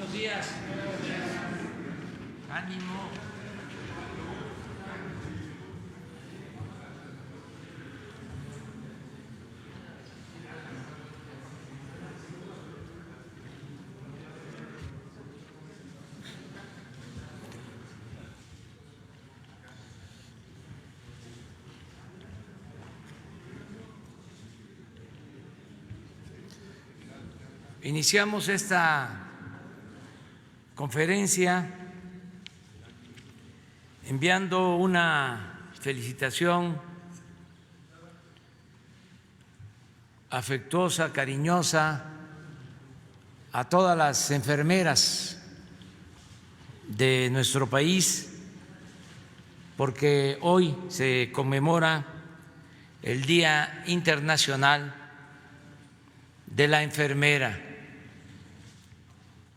Buenos días. Ánimo. Iniciamos esta conferencia enviando una felicitación afectuosa, cariñosa a todas las enfermeras de nuestro país, porque hoy se conmemora el Día Internacional de la Enfermera.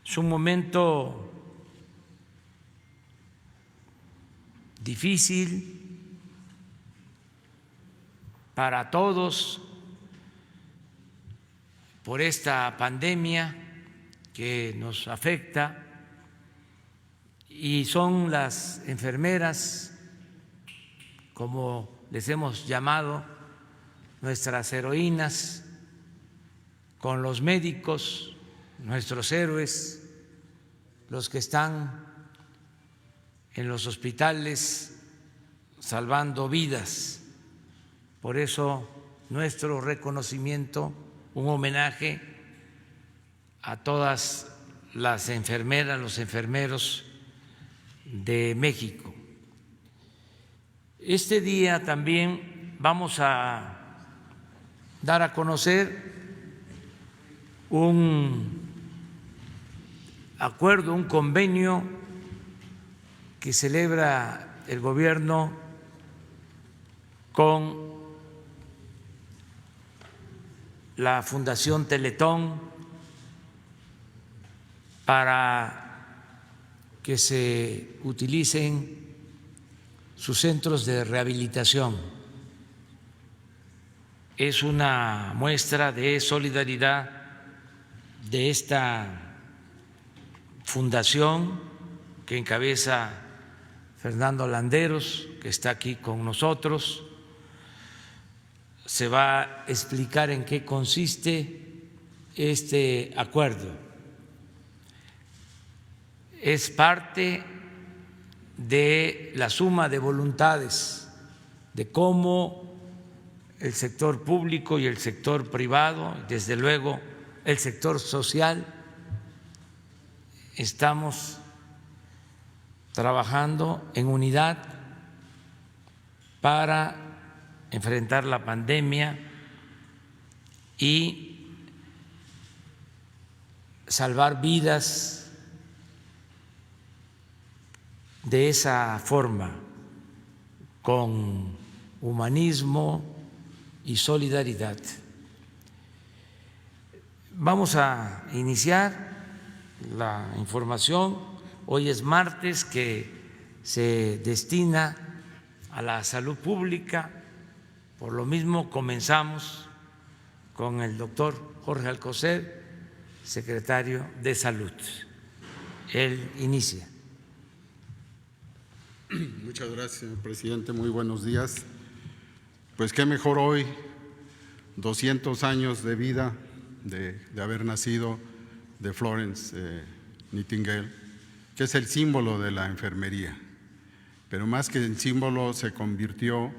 Es un momento difícil para todos por esta pandemia que nos afecta, y son las enfermeras, como les hemos llamado, nuestras heroínas, con los médicos, nuestros héroes, los que están en los hospitales salvando vidas. Por eso nuestro reconocimiento, un homenaje a todas las enfermeras, los enfermeros de México. Este día también vamos a dar a conocer un acuerdo, un convenio que celebra el gobierno con la Fundación Teletón para que se utilicen sus centros de rehabilitación. Es una muestra de solidaridad de esta fundación que encabeza Fernando Landeros, que está aquí con nosotros. Se va a explicar en qué consiste este acuerdo. Es parte de la suma de voluntades de cómo el sector público y el sector privado, desde luego el sector social, estamos trabajando en unidad para enfrentar la pandemia y salvar vidas de esa forma, con humanismo y solidaridad. Vamos a iniciar la información. Hoy es martes, que se destina a la salud pública. Por lo mismo comenzamos con el doctor Jorge Alcocer, secretario de Salud. Él inicia. Muchas gracias, señor presidente. Muy buenos días. Pues qué mejor hoy, 200 años de vida de haber nacido de Florence Nightingale, que es el símbolo de la enfermería, pero más que el símbolo se convirtió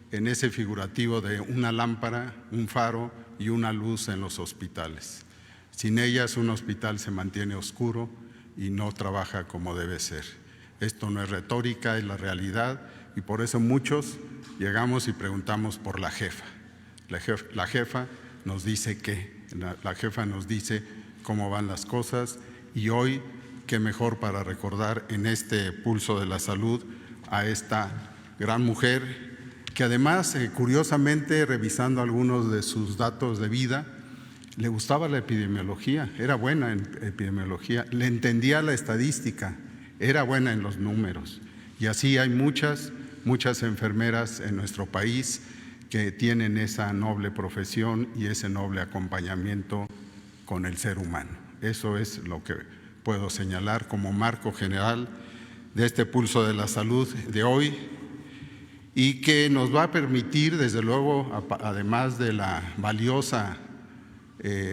en ese figurativo de una lámpara, un faro y una luz en los hospitales. Sin ellas un hospital se mantiene oscuro y no trabaja como debe ser. Esto no es retórica, es la realidad, y por eso muchos llegamos y preguntamos por la jefa. La jefa nos dice qué, la jefa nos dice cómo van las cosas, y hoy qué mejor para recordar en este pulso de la salud a esta gran mujer que además, curiosamente, revisando algunos de sus datos de vida, le gustaba la epidemiología, era buena en epidemiología, le entendía la estadística, era buena en los números, y así hay muchas enfermeras en nuestro país que tienen esa noble profesión y ese noble acompañamiento con el ser humano. Eso es lo que puedo señalar como marco general de este pulso de la salud de hoy, y que nos va a permitir, desde luego, además de la valiosa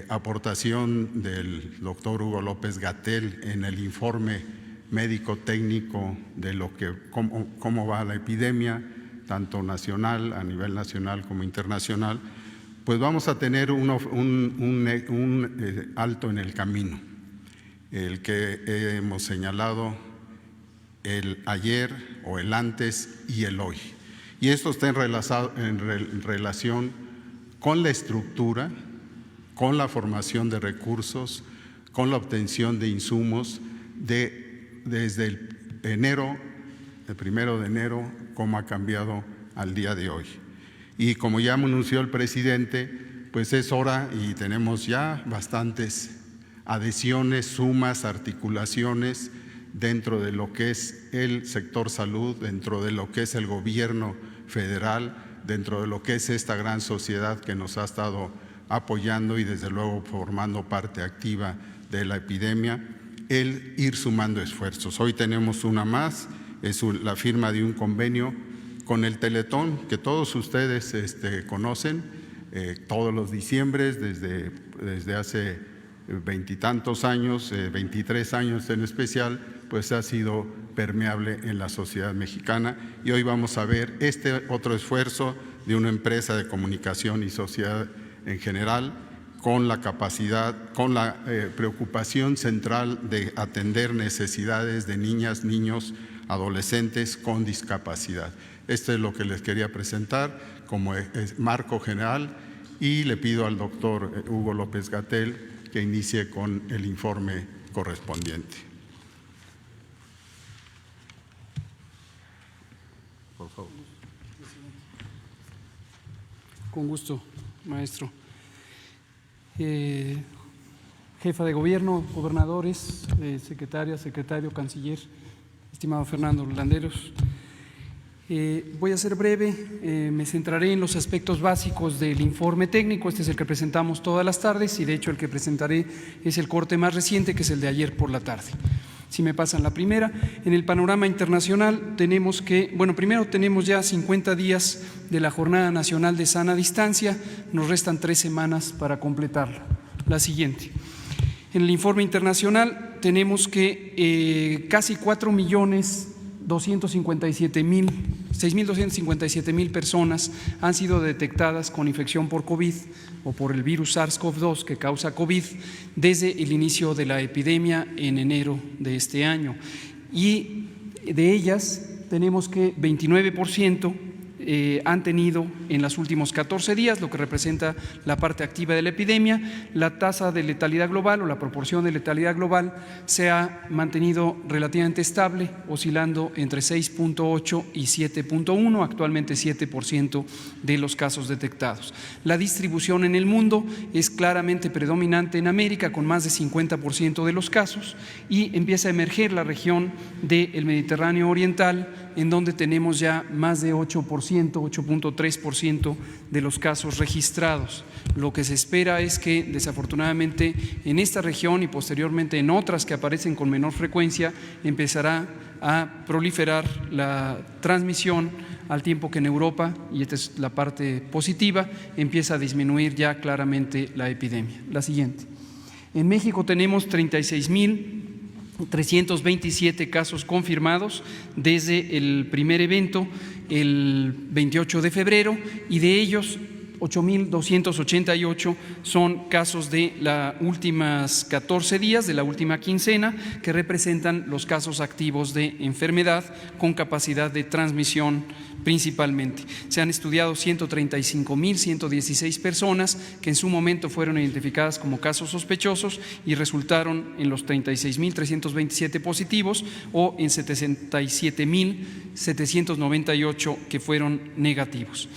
aportación del doctor Hugo López-Gatell en el informe médico técnico de cómo va la epidemia, tanto nacional, a nivel nacional como internacional, pues vamos a tener un alto en el camino, el que hemos señalado, el ayer o el antes y el hoy. Y esto está en relación con la estructura, con la formación de recursos, con la obtención de insumos desde el 1 de enero, cómo ha cambiado al día de hoy. Y como ya anunció el presidente, pues es hora, y tenemos ya bastantes adhesiones, sumas, articulaciones dentro de lo que es el sector salud, dentro de lo que es el gobierno federal, dentro de lo que es esta gran sociedad que nos ha estado apoyando y desde luego formando parte activa de la epidemia, el ir sumando esfuerzos. Hoy tenemos una más, es la firma de un convenio con el Teletón, que todos ustedes conocen, todos los diciembres, desde hace veintitantos años, 23 años en especial, pues ha sido permeable en la sociedad mexicana, y hoy vamos a ver este otro esfuerzo de una empresa de comunicación y sociedad en general, con la capacidad, con la preocupación central de atender necesidades de niñas, niños, adolescentes con discapacidad. Esto es lo que les quería presentar como marco general, y le pido al doctor Hugo López-Gatell que inicie con el informe correspondiente. Por favor. Con gusto, maestro. Jefa de gobierno, gobernadores, secretaria, secretario, canciller, estimado Fernando Landeros. Voy a ser breve, me centraré en los aspectos básicos del informe técnico. Este es el que presentamos todas las tardes, y de hecho el que presentaré es el corte más reciente, que es el de ayer por la tarde. Si me pasan la primera, en el panorama internacional tenemos que, primero tenemos ya 50 días de la Jornada Nacional de Sana Distancia, nos restan 3 semanas para completarla. La siguiente. En el informe internacional tenemos que casi 6.257.000 personas han sido detectadas con infección por COVID o por el virus SARS-CoV-2 que causa COVID desde el inicio de la epidemia en enero de este año. Y de ellas tenemos que 29% han tenido en los últimos 14 días, lo que representa la parte activa de la epidemia. La tasa de letalidad global o la proporción de letalidad global se ha mantenido relativamente estable, oscilando entre 6.8 y 7.1, actualmente 7% de los casos detectados. La distribución en el mundo es claramente predominante en América, con más de 50% de los casos, y empieza a emerger la región del Mediterráneo Oriental, en donde tenemos ya más de 8.3% de los casos registrados. Lo que se espera es que, desafortunadamente, en esta región y posteriormente en otras que aparecen con menor frecuencia, empezará a proliferar la transmisión, al tiempo que en Europa, y esta es la parte positiva, empieza a disminuir ya claramente la epidemia. La siguiente. En México tenemos 36.327 casos confirmados desde el primer evento, el 28 de febrero, y de ellos 8.288 son casos de las últimas 14 días, de la última quincena, que representan los casos activos de enfermedad con capacidad de transmisión principalmente. Se han estudiado 135.116 personas que en su momento fueron identificadas como casos sospechosos y resultaron en los 36.327 positivos o en 77.798 que fueron negativos.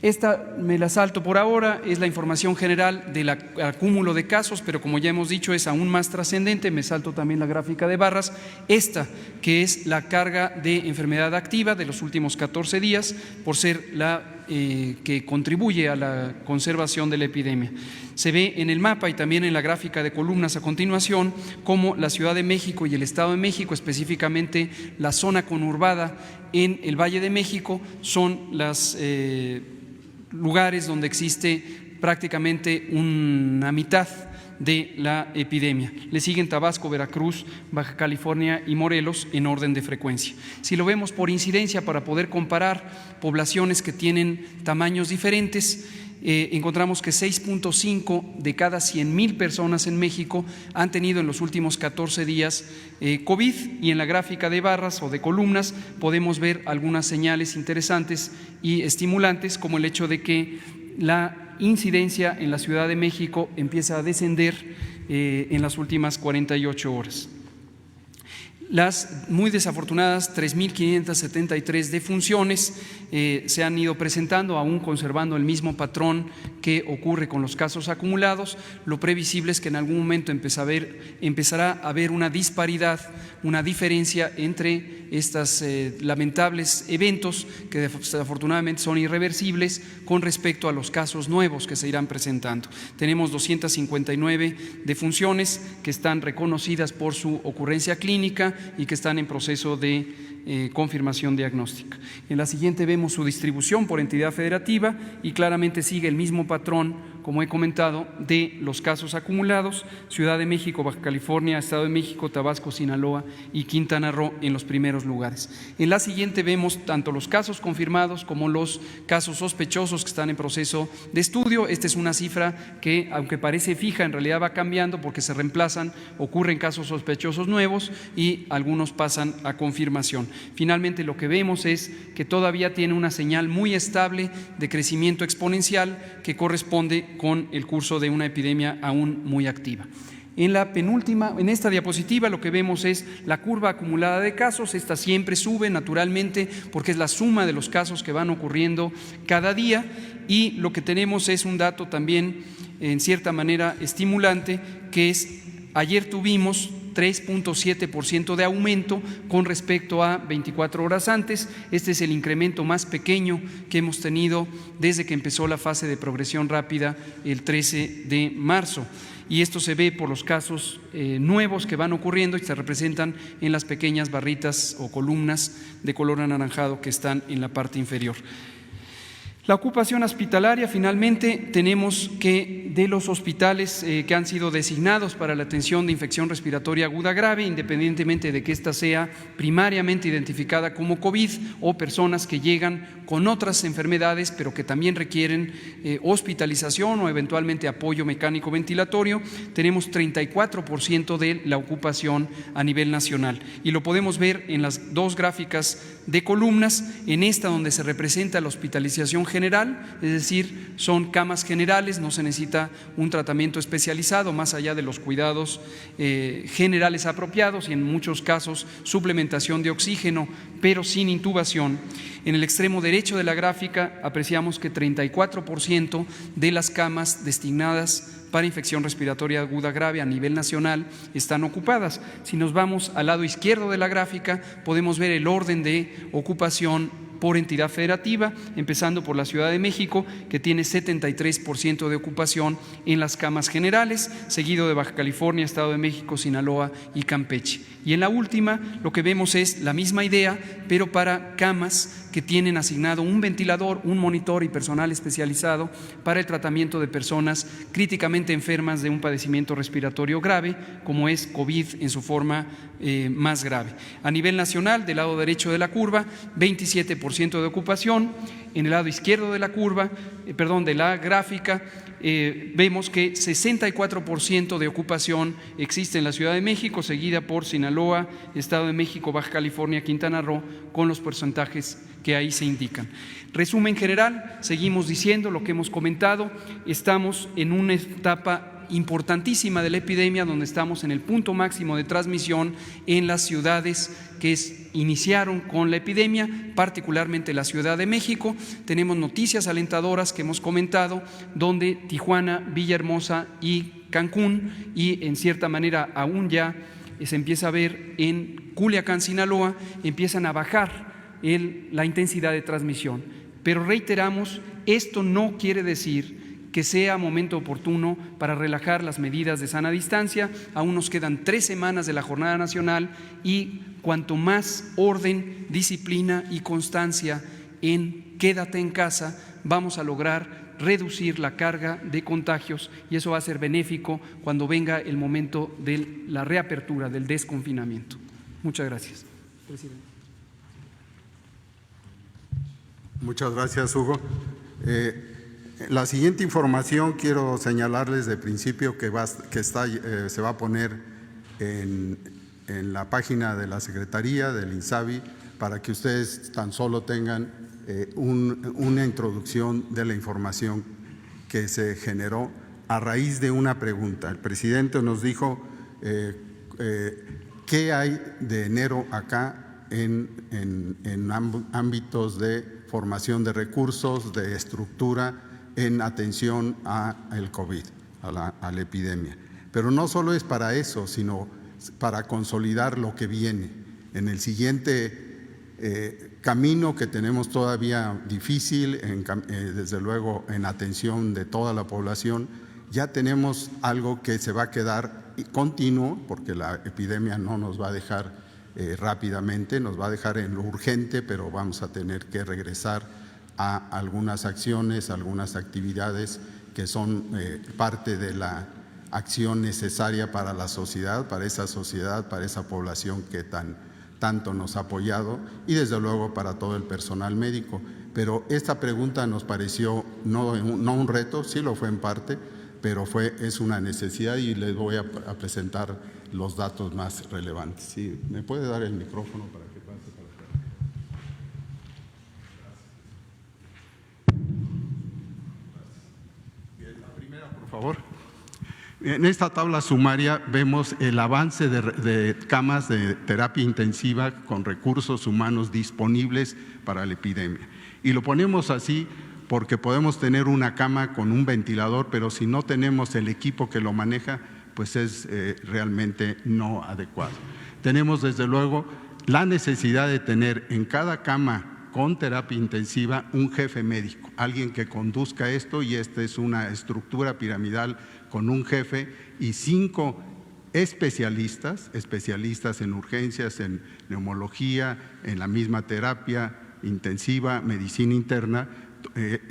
Esta me la salto por ahora, es la información general del acúmulo de casos, pero como ya hemos dicho es aún más trascendente. Me salto también la gráfica de barras, esta que es la carga de enfermedad activa de los últimos 14 días, por ser la que contribuye a la conservación de la epidemia. Se ve en el mapa y también en la gráfica de columnas a continuación cómo la Ciudad de México y el Estado de México, específicamente la zona conurbada en el Valle de México, son los lugares donde existe prácticamente una mitad de la epidemia. Le siguen Tabasco, Veracruz, Baja California y Morelos en orden de frecuencia. Si lo vemos por incidencia para poder comparar poblaciones que tienen tamaños diferentes, encontramos que 6.5 de cada 100,000 personas en México han tenido en los últimos 14 días COVID, y en la gráfica de barras o de columnas podemos ver algunas señales interesantes y estimulantes, como el hecho de que la incidencia en la Ciudad de México empieza a descender en las últimas 48 horas. Las muy desafortunadas 3.573 defunciones se han ido presentando, aún conservando el mismo patrón que ocurre con los casos acumulados. Lo previsible es que en algún momento empezará a haber una disparidad, una diferencia entre estos lamentables eventos que desafortunadamente son irreversibles con respecto a los casos nuevos que se irán presentando. Tenemos 259 defunciones que están reconocidas por su ocurrencia clínica y que están en proceso de confirmación diagnóstica. En la siguiente vemos su distribución por entidad federativa y claramente sigue el mismo patrón, como he comentado, de los casos acumulados: Ciudad de México, Baja California, Estado de México, Tabasco, Sinaloa y Quintana Roo en los primeros lugares. En la siguiente vemos tanto los casos confirmados como los casos sospechosos que están en proceso de estudio. Esta es una cifra que, aunque parece fija, en realidad va cambiando porque se reemplazan, ocurren casos sospechosos nuevos y algunos pasan a confirmación. Finalmente, lo que vemos es que todavía tiene una señal muy estable de crecimiento exponencial que corresponde con el curso de una epidemia aún muy activa. En la penúltima, en esta diapositiva, lo que vemos es la curva acumulada de casos. Esta siempre sube naturalmente porque es la suma de los casos que van ocurriendo cada día, y lo que tenemos es un dato también en cierta manera estimulante, que es: ayer tuvimos 3.7% de aumento con respecto a 24 horas antes. Este es el incremento más pequeño que hemos tenido desde que empezó la fase de progresión rápida el 13 de marzo. Y esto se ve por los casos nuevos que van ocurriendo y se representan en las pequeñas barritas o columnas de color anaranjado que están en la parte inferior. La ocupación hospitalaria, finalmente, tenemos que de los hospitales que han sido designados para la atención de infección respiratoria aguda grave, independientemente de que ésta sea primariamente identificada como COVID o personas que llegan con otras enfermedades, pero que también requieren hospitalización o eventualmente apoyo mecánico ventilatorio, tenemos 34% de la ocupación a nivel nacional. Y lo podemos ver en las dos gráficas de columnas, en esta donde se representa la hospitalización general, es decir, son camas generales, no se necesita un tratamiento especializado más allá de los cuidados generales apropiados y en muchos casos suplementación de oxígeno, pero sin intubación. En el extremo derecho de la gráfica apreciamos que 34% de las camas destinadas para infección respiratoria aguda grave a nivel nacional están ocupadas. Si nos vamos al lado izquierdo de la gráfica, podemos ver el orden de ocupación por entidad federativa, empezando por la Ciudad de México, que tiene 73% de ocupación en las camas generales, seguido de Baja California, Estado de México, Sinaloa y Campeche. Y en la última, lo que vemos es la misma idea, pero para camas que tienen asignado un ventilador, un monitor y personal especializado para el tratamiento de personas críticamente enfermas de un padecimiento respiratorio grave, como es COVID en su forma más grave. A nivel nacional, del lado derecho de la curva, 27% de ocupación. En el lado izquierdo de la curva, de la gráfica, vemos que 64% de ocupación existe en la Ciudad de México, seguida por Sinaloa, Estado de México, Baja California, Quintana Roo, con los porcentajes que ahí se indican. Resumen general, seguimos diciendo lo que hemos comentado, estamos en una etapa importantísima de la epidemia, donde estamos en el punto máximo de transmisión en las ciudades que iniciaron con la epidemia, particularmente la Ciudad de México. Tenemos noticias alentadoras que hemos comentado, donde Tijuana, Villahermosa y Cancún, y en cierta manera aún ya se empieza a ver en Culiacán, Sinaloa, empiezan a bajar la intensidad de transmisión. Pero reiteramos, esto no quiere decir que sea momento oportuno para relajar las medidas de sana distancia. Aún nos quedan 3 semanas de la jornada nacional y cuanto más orden, disciplina y constancia en quédate en casa, vamos a lograr reducir la carga de contagios y eso va a ser benéfico cuando venga el momento de la reapertura, del desconfinamiento. Muchas gracias, presidente. Muchas gracias, Hugo. La siguiente información quiero señalarles de principio que se va a poner en la página de la Secretaría del INSABI para que ustedes tan solo tengan una introducción de la información que se generó a raíz de una pregunta. El presidente nos dijo qué hay de enero acá en ámbitos de formación de recursos, de estructura en atención al COVID, a la epidemia. Pero no solo es para eso, sino para consolidar lo que viene. En el siguiente camino que tenemos todavía difícil, desde luego en atención de toda la población, ya tenemos algo que se va a quedar continuo, porque la epidemia no nos va a dejar rápidamente, nos va a dejar en lo urgente, pero vamos a tener que regresar a algunas acciones, algunas actividades que son parte de la acción necesaria para la sociedad, para esa población que tanto nos ha apoyado y desde luego para todo el personal médico. Pero esta pregunta nos pareció no un reto, sí lo fue en parte, pero es una necesidad y les voy a presentar los datos más relevantes. Sí, ¿me puede dar el micrófono para que pase para acá? Bien, la primera, por favor. En esta tabla sumaria vemos el avance de camas de terapia intensiva con recursos humanos disponibles para la epidemia. Y lo ponemos así porque podemos tener una cama con un ventilador, pero si no tenemos el equipo que lo maneja, pues es realmente no adecuado. Tenemos desde luego la necesidad de tener en cada cama con terapia intensiva un jefe médico, alguien que conduzca esto, y esta es una estructura piramidal con un jefe y 5 especialistas en urgencias, en neumología, en la misma terapia intensiva, medicina interna,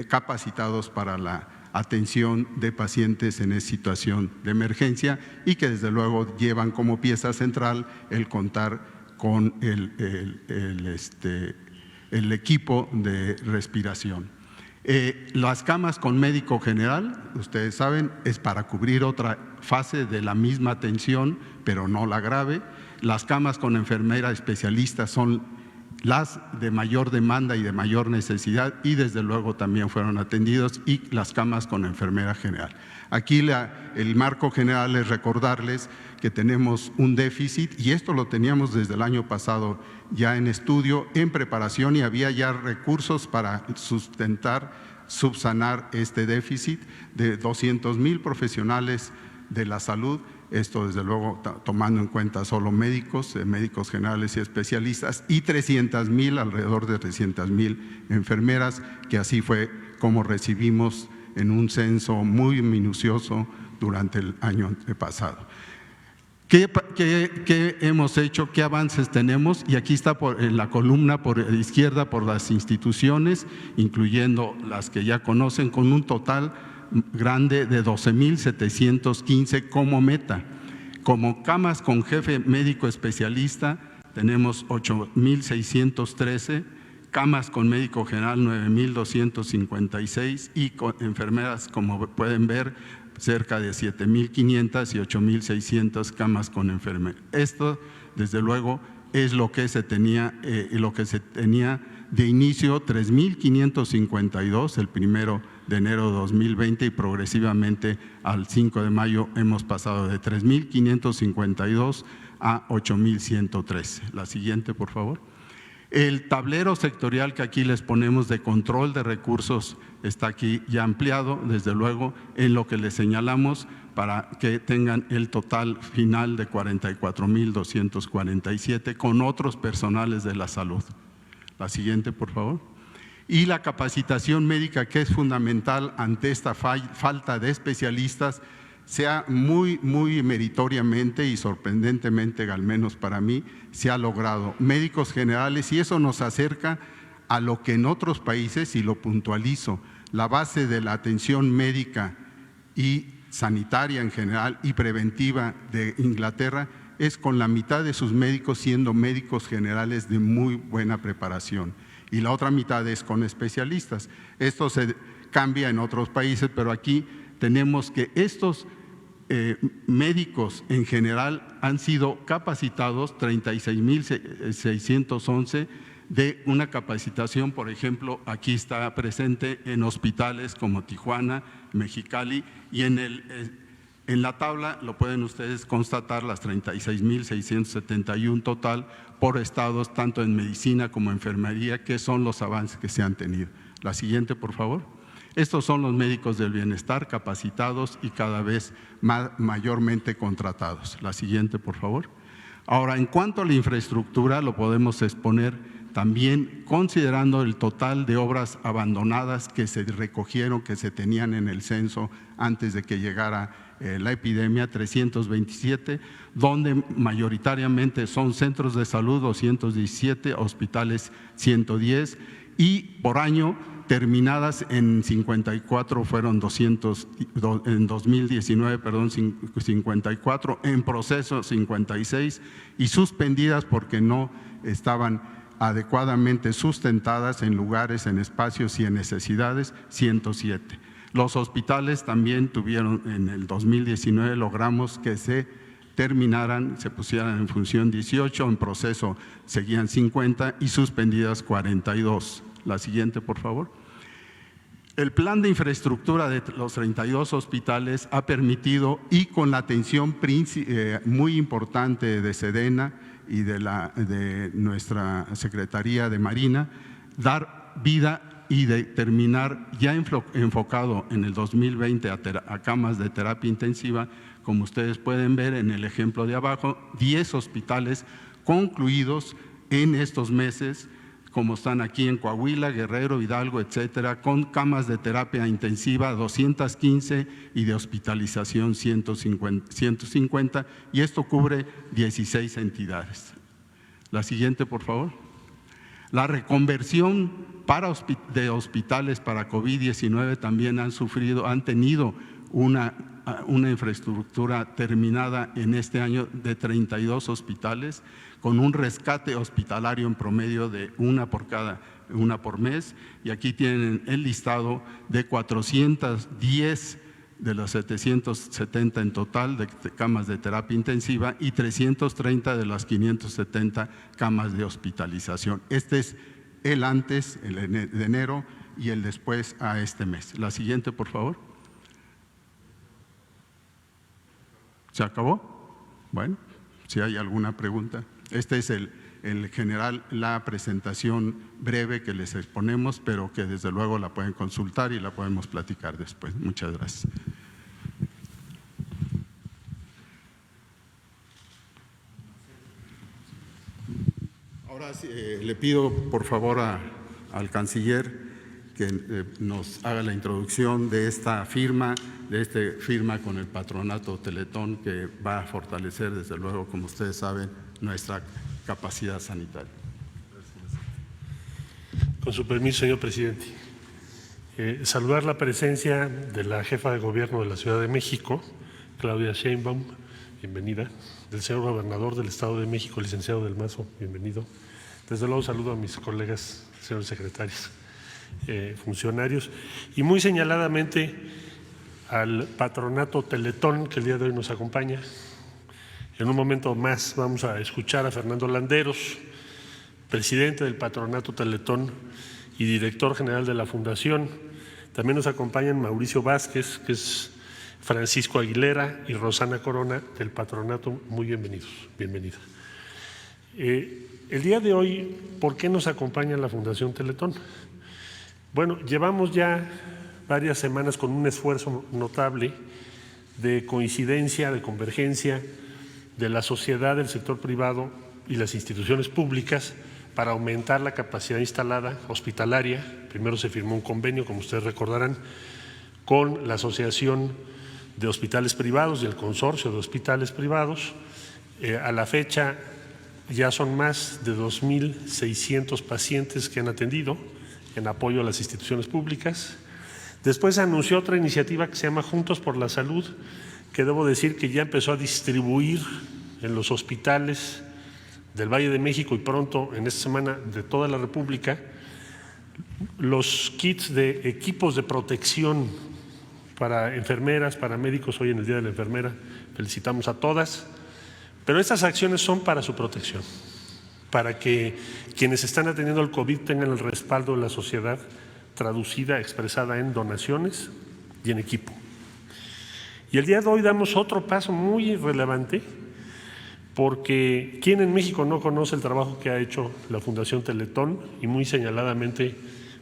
capacitados para la atención de pacientes en situación de emergencia y que desde luego llevan como pieza central el contar con el equipo de respiración. Las camas con médico general, ustedes saben, es para cubrir otra fase de la misma atención, pero no la grave. Las camas con enfermera especialista son las de mayor demanda y de mayor necesidad y desde luego también fueron atendidos, y las camas con enfermera general. Aquí el marco general es recordarles que tenemos un déficit, y esto lo teníamos desde el año pasado ya en estudio, en preparación, y había ya recursos para subsanar este déficit de 200,000 profesionales de la salud. Esto desde luego tomando en cuenta solo médicos generales y especialistas, y 300,000, alrededor de 300,000 enfermeras, que así fue como recibimos en un censo muy minucioso durante el año pasado. ¿Qué hemos hecho? ¿Qué avances tenemos? Y aquí está en la columna por izquierda por las instituciones, incluyendo las que ya conocen, con un total grande de 12,715 como meta. Como camas con jefe médico especialista tenemos 8,613, camas con médico general 9,256 y con enfermeras, como pueden ver, cerca de 7,500 y 8,600 camas con enfermeras. Esto, desde luego, es lo que se tenía de inicio, 3,552 el 1 de enero de 2020, y progresivamente al 5 de mayo hemos pasado de 3,552 a 8,113. La siguiente, por favor. El tablero sectorial que aquí les ponemos de control de recursos está aquí ya ampliado, desde luego, en lo que les señalamos para que tengan el total final de 44,247 con otros personales de la salud. La siguiente, por favor. y la capacitación médica, que es fundamental ante esta falta de especialistas, sea muy meritoriamente y sorprendentemente, al menos para mí, se ha logrado. Médicos generales, y eso nos acerca a lo que en otros países, y lo puntualizo, la base de la atención médica y sanitaria en general y preventiva de Inglaterra es con la mitad de sus médicos siendo médicos generales de muy buena preparación, y la otra mitad es con especialistas. Esto se cambia en otros países, pero aquí tenemos que estos médicos en general han sido capacitados, 36.611 de una capacitación, por ejemplo, aquí está presente en hospitales como Tijuana, Mexicali, y en la tabla lo pueden ustedes constatar, las 36.671 total por estados, tanto en medicina como enfermería, que son los avances que se han tenido. La siguiente, por favor. Estos son los médicos del bienestar capacitados y cada vez mayormente contratados. La siguiente, por favor. Ahora, en cuanto a la infraestructura, lo podemos exponer también considerando el total de obras abandonadas que se recogieron, que se tenían en el censo antes de que llegara la epidemia, 327, donde mayoritariamente son centros de salud 217, hospitales 110, y por año terminadas en 54 fueron 200, en 2019, perdón, 54, en proceso 56 y suspendidas porque no estaban adecuadamente sustentadas en lugares, en espacios y en necesidades, 107. Los hospitales también tuvieron, en el 2019 logramos que se terminaran, se pusieran en función 18, en proceso seguían 50 y suspendidas 42. La siguiente, por favor. El plan de infraestructura de los 32 hospitales ha permitido, y con la atención muy importante de Sedena y de nuestra Secretaría de Marina, dar vida y de terminar ya enfocado en el 2020 a camas de terapia intensiva, como ustedes pueden ver en el ejemplo de abajo, 10 hospitales concluidos en estos meses, como están aquí en Coahuila, Guerrero, Hidalgo, etcétera, con camas de terapia intensiva 215 y de hospitalización 150, y esto cubre 16 entidades. La siguiente, por favor. La reconversión de hospitales para COVID-19 también han tenido una infraestructura terminada en este año de 32 hospitales, con un rescate hospitalario en promedio de una por mes, y aquí tienen el listado de 410 de los 770 en total de camas de terapia intensiva y 330 de las 570 camas de hospitalización. Este es el antes, el de enero, y el después a este mes. La siguiente, por favor. ¿Se acabó? Bueno, si hay alguna pregunta. Este es el general, la presentación breve que les exponemos, pero que desde luego la pueden consultar y la podemos platicar después. Muchas gracias. Ahora sí, le pido por favor al canciller que nos haga la introducción de esta firma, con el Patronato Teletón, que va a fortalecer, desde luego, como ustedes saben, nuestra capacidad sanitaria. Con su permiso, señor presidente. Saludar la presencia de la jefa de gobierno de la Ciudad de México, Claudia Sheinbaum, bienvenida, del señor gobernador del Estado de México, licenciado Del Mazo, bienvenido. Desde luego saludo a mis colegas, señores secretarios, funcionarios, y muy señaladamente al Patronato Teletón, que el día de hoy nos acompaña. En un momento más vamos a escuchar a Fernando Landeros, presidente del Patronato Teletón y director general de la Fundación. También nos acompañan Mauricio Vázquez, que es Francisco Aguilera, y Rosana Corona del Patronato. Muy bienvenidos, bienvenida. El día de hoy, ¿por qué nos acompaña la Fundación Teletón? Bueno, llevamos ya varias semanas con un esfuerzo notable de coincidencia, de convergencia de la sociedad, del sector privado y las instituciones públicas para aumentar la capacidad instalada hospitalaria. Primero se firmó un convenio, como ustedes recordarán, con la Asociación de Hospitales Privados y el Consorcio de Hospitales Privados. A la fecha ya son más de 2.600 pacientes que han atendido en apoyo a las instituciones públicas. Después se anunció otra iniciativa que se llama Juntos por la Salud, que debo decir que ya empezó a distribuir en los hospitales del Valle de México y pronto en esta semana de toda la República los kits de equipos de protección para enfermeras, para médicos. Hoy en el Día de la Enfermera felicitamos a todas, pero estas acciones son para su protección, para que quienes están atendiendo al COVID tengan el respaldo de la sociedad, traducida, expresada en donaciones y en equipo. Y el día de hoy damos otro paso muy relevante, porque ¿quién en México no conoce el trabajo que ha hecho la Fundación Teletón y muy señaladamente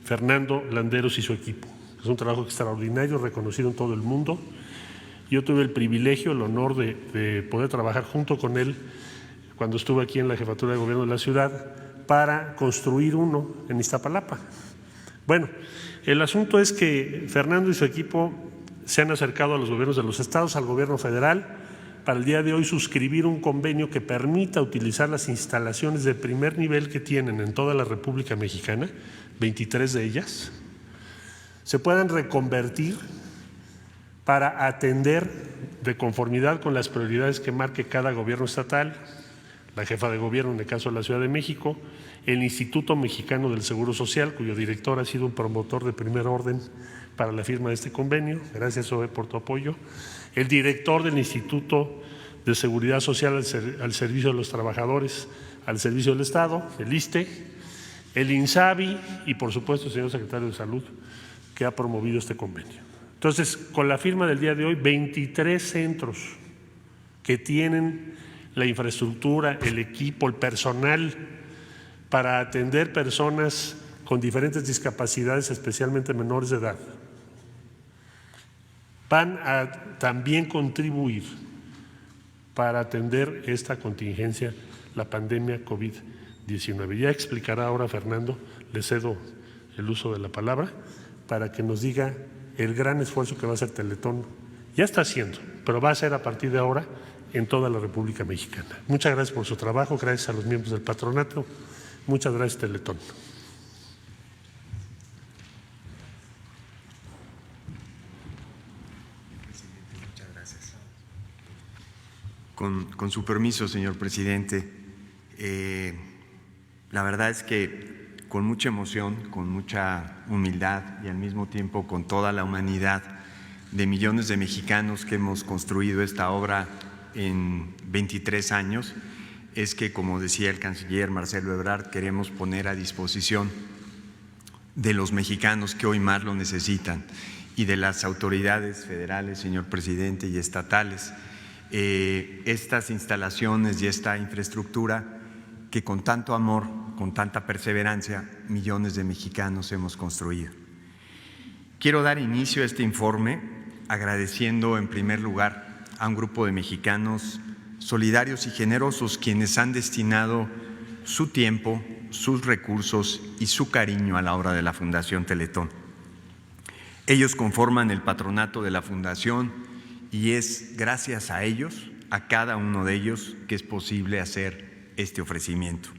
Fernando Landeros y su equipo? Es un trabajo extraordinario, reconocido en todo el mundo. Yo tuve el privilegio, el honor de poder trabajar junto con él cuando estuve aquí en la Jefatura de Gobierno de la ciudad para construir uno en Iztapalapa. Bueno, el asunto es que Fernando y su equipo se han acercado a los gobiernos de los estados, al gobierno federal, para el día de hoy suscribir un convenio que permita utilizar las instalaciones de primer nivel que tienen en toda la República Mexicana, 23 de ellas, se puedan reconvertir para atender de conformidad con las prioridades que marque cada gobierno estatal, la jefa de gobierno en el caso de la Ciudad de México, el Instituto Mexicano del Seguro Social, cuyo director ha sido un promotor de primer orden para la firma de este convenio. Gracias, Zoe, por tu apoyo. El director del Instituto de Seguridad Social al servicio de los trabajadores, al servicio del Estado, el ISSSTE, el INSABI y, por supuesto, el señor secretario de Salud, que ha promovido este convenio. Entonces, con la firma del día de hoy, 23 centros que tienen la infraestructura, el equipo, el personal para atender personas con diferentes discapacidades, especialmente menores de edad, van a también contribuir para atender esta contingencia, la pandemia COVID-19. Ya explicará ahora Fernando, le cedo el uso de la palabra, para que nos diga el gran esfuerzo que va a hacer Teletón. Ya está haciendo, pero va a ser a partir de ahora en toda la República Mexicana. Muchas gracias por su trabajo, gracias a los miembros del patronato, muchas gracias, Teletón. Con su permiso, señor presidente, la verdad es que con mucha emoción, con mucha humildad y al mismo tiempo con toda la humanidad de millones de mexicanos que hemos construido esta obra en 23 años, es que, como decía el canciller Marcelo Ebrard, queremos poner a disposición de los mexicanos que hoy más lo necesitan y de las autoridades federales, señor presidente, y estatales, estas instalaciones y esta infraestructura que con tanto amor, con tanta perseverancia, millones de mexicanos hemos construido. Quiero dar inicio a este informe agradeciendo en primer lugar a un grupo de mexicanos solidarios y generosos quienes han destinado su tiempo, sus recursos y su cariño a la obra de la Fundación Teletón. Ellos conforman el patronato de la Fundación y es gracias a ellos, a cada uno de ellos, que es posible hacer este ofrecimiento.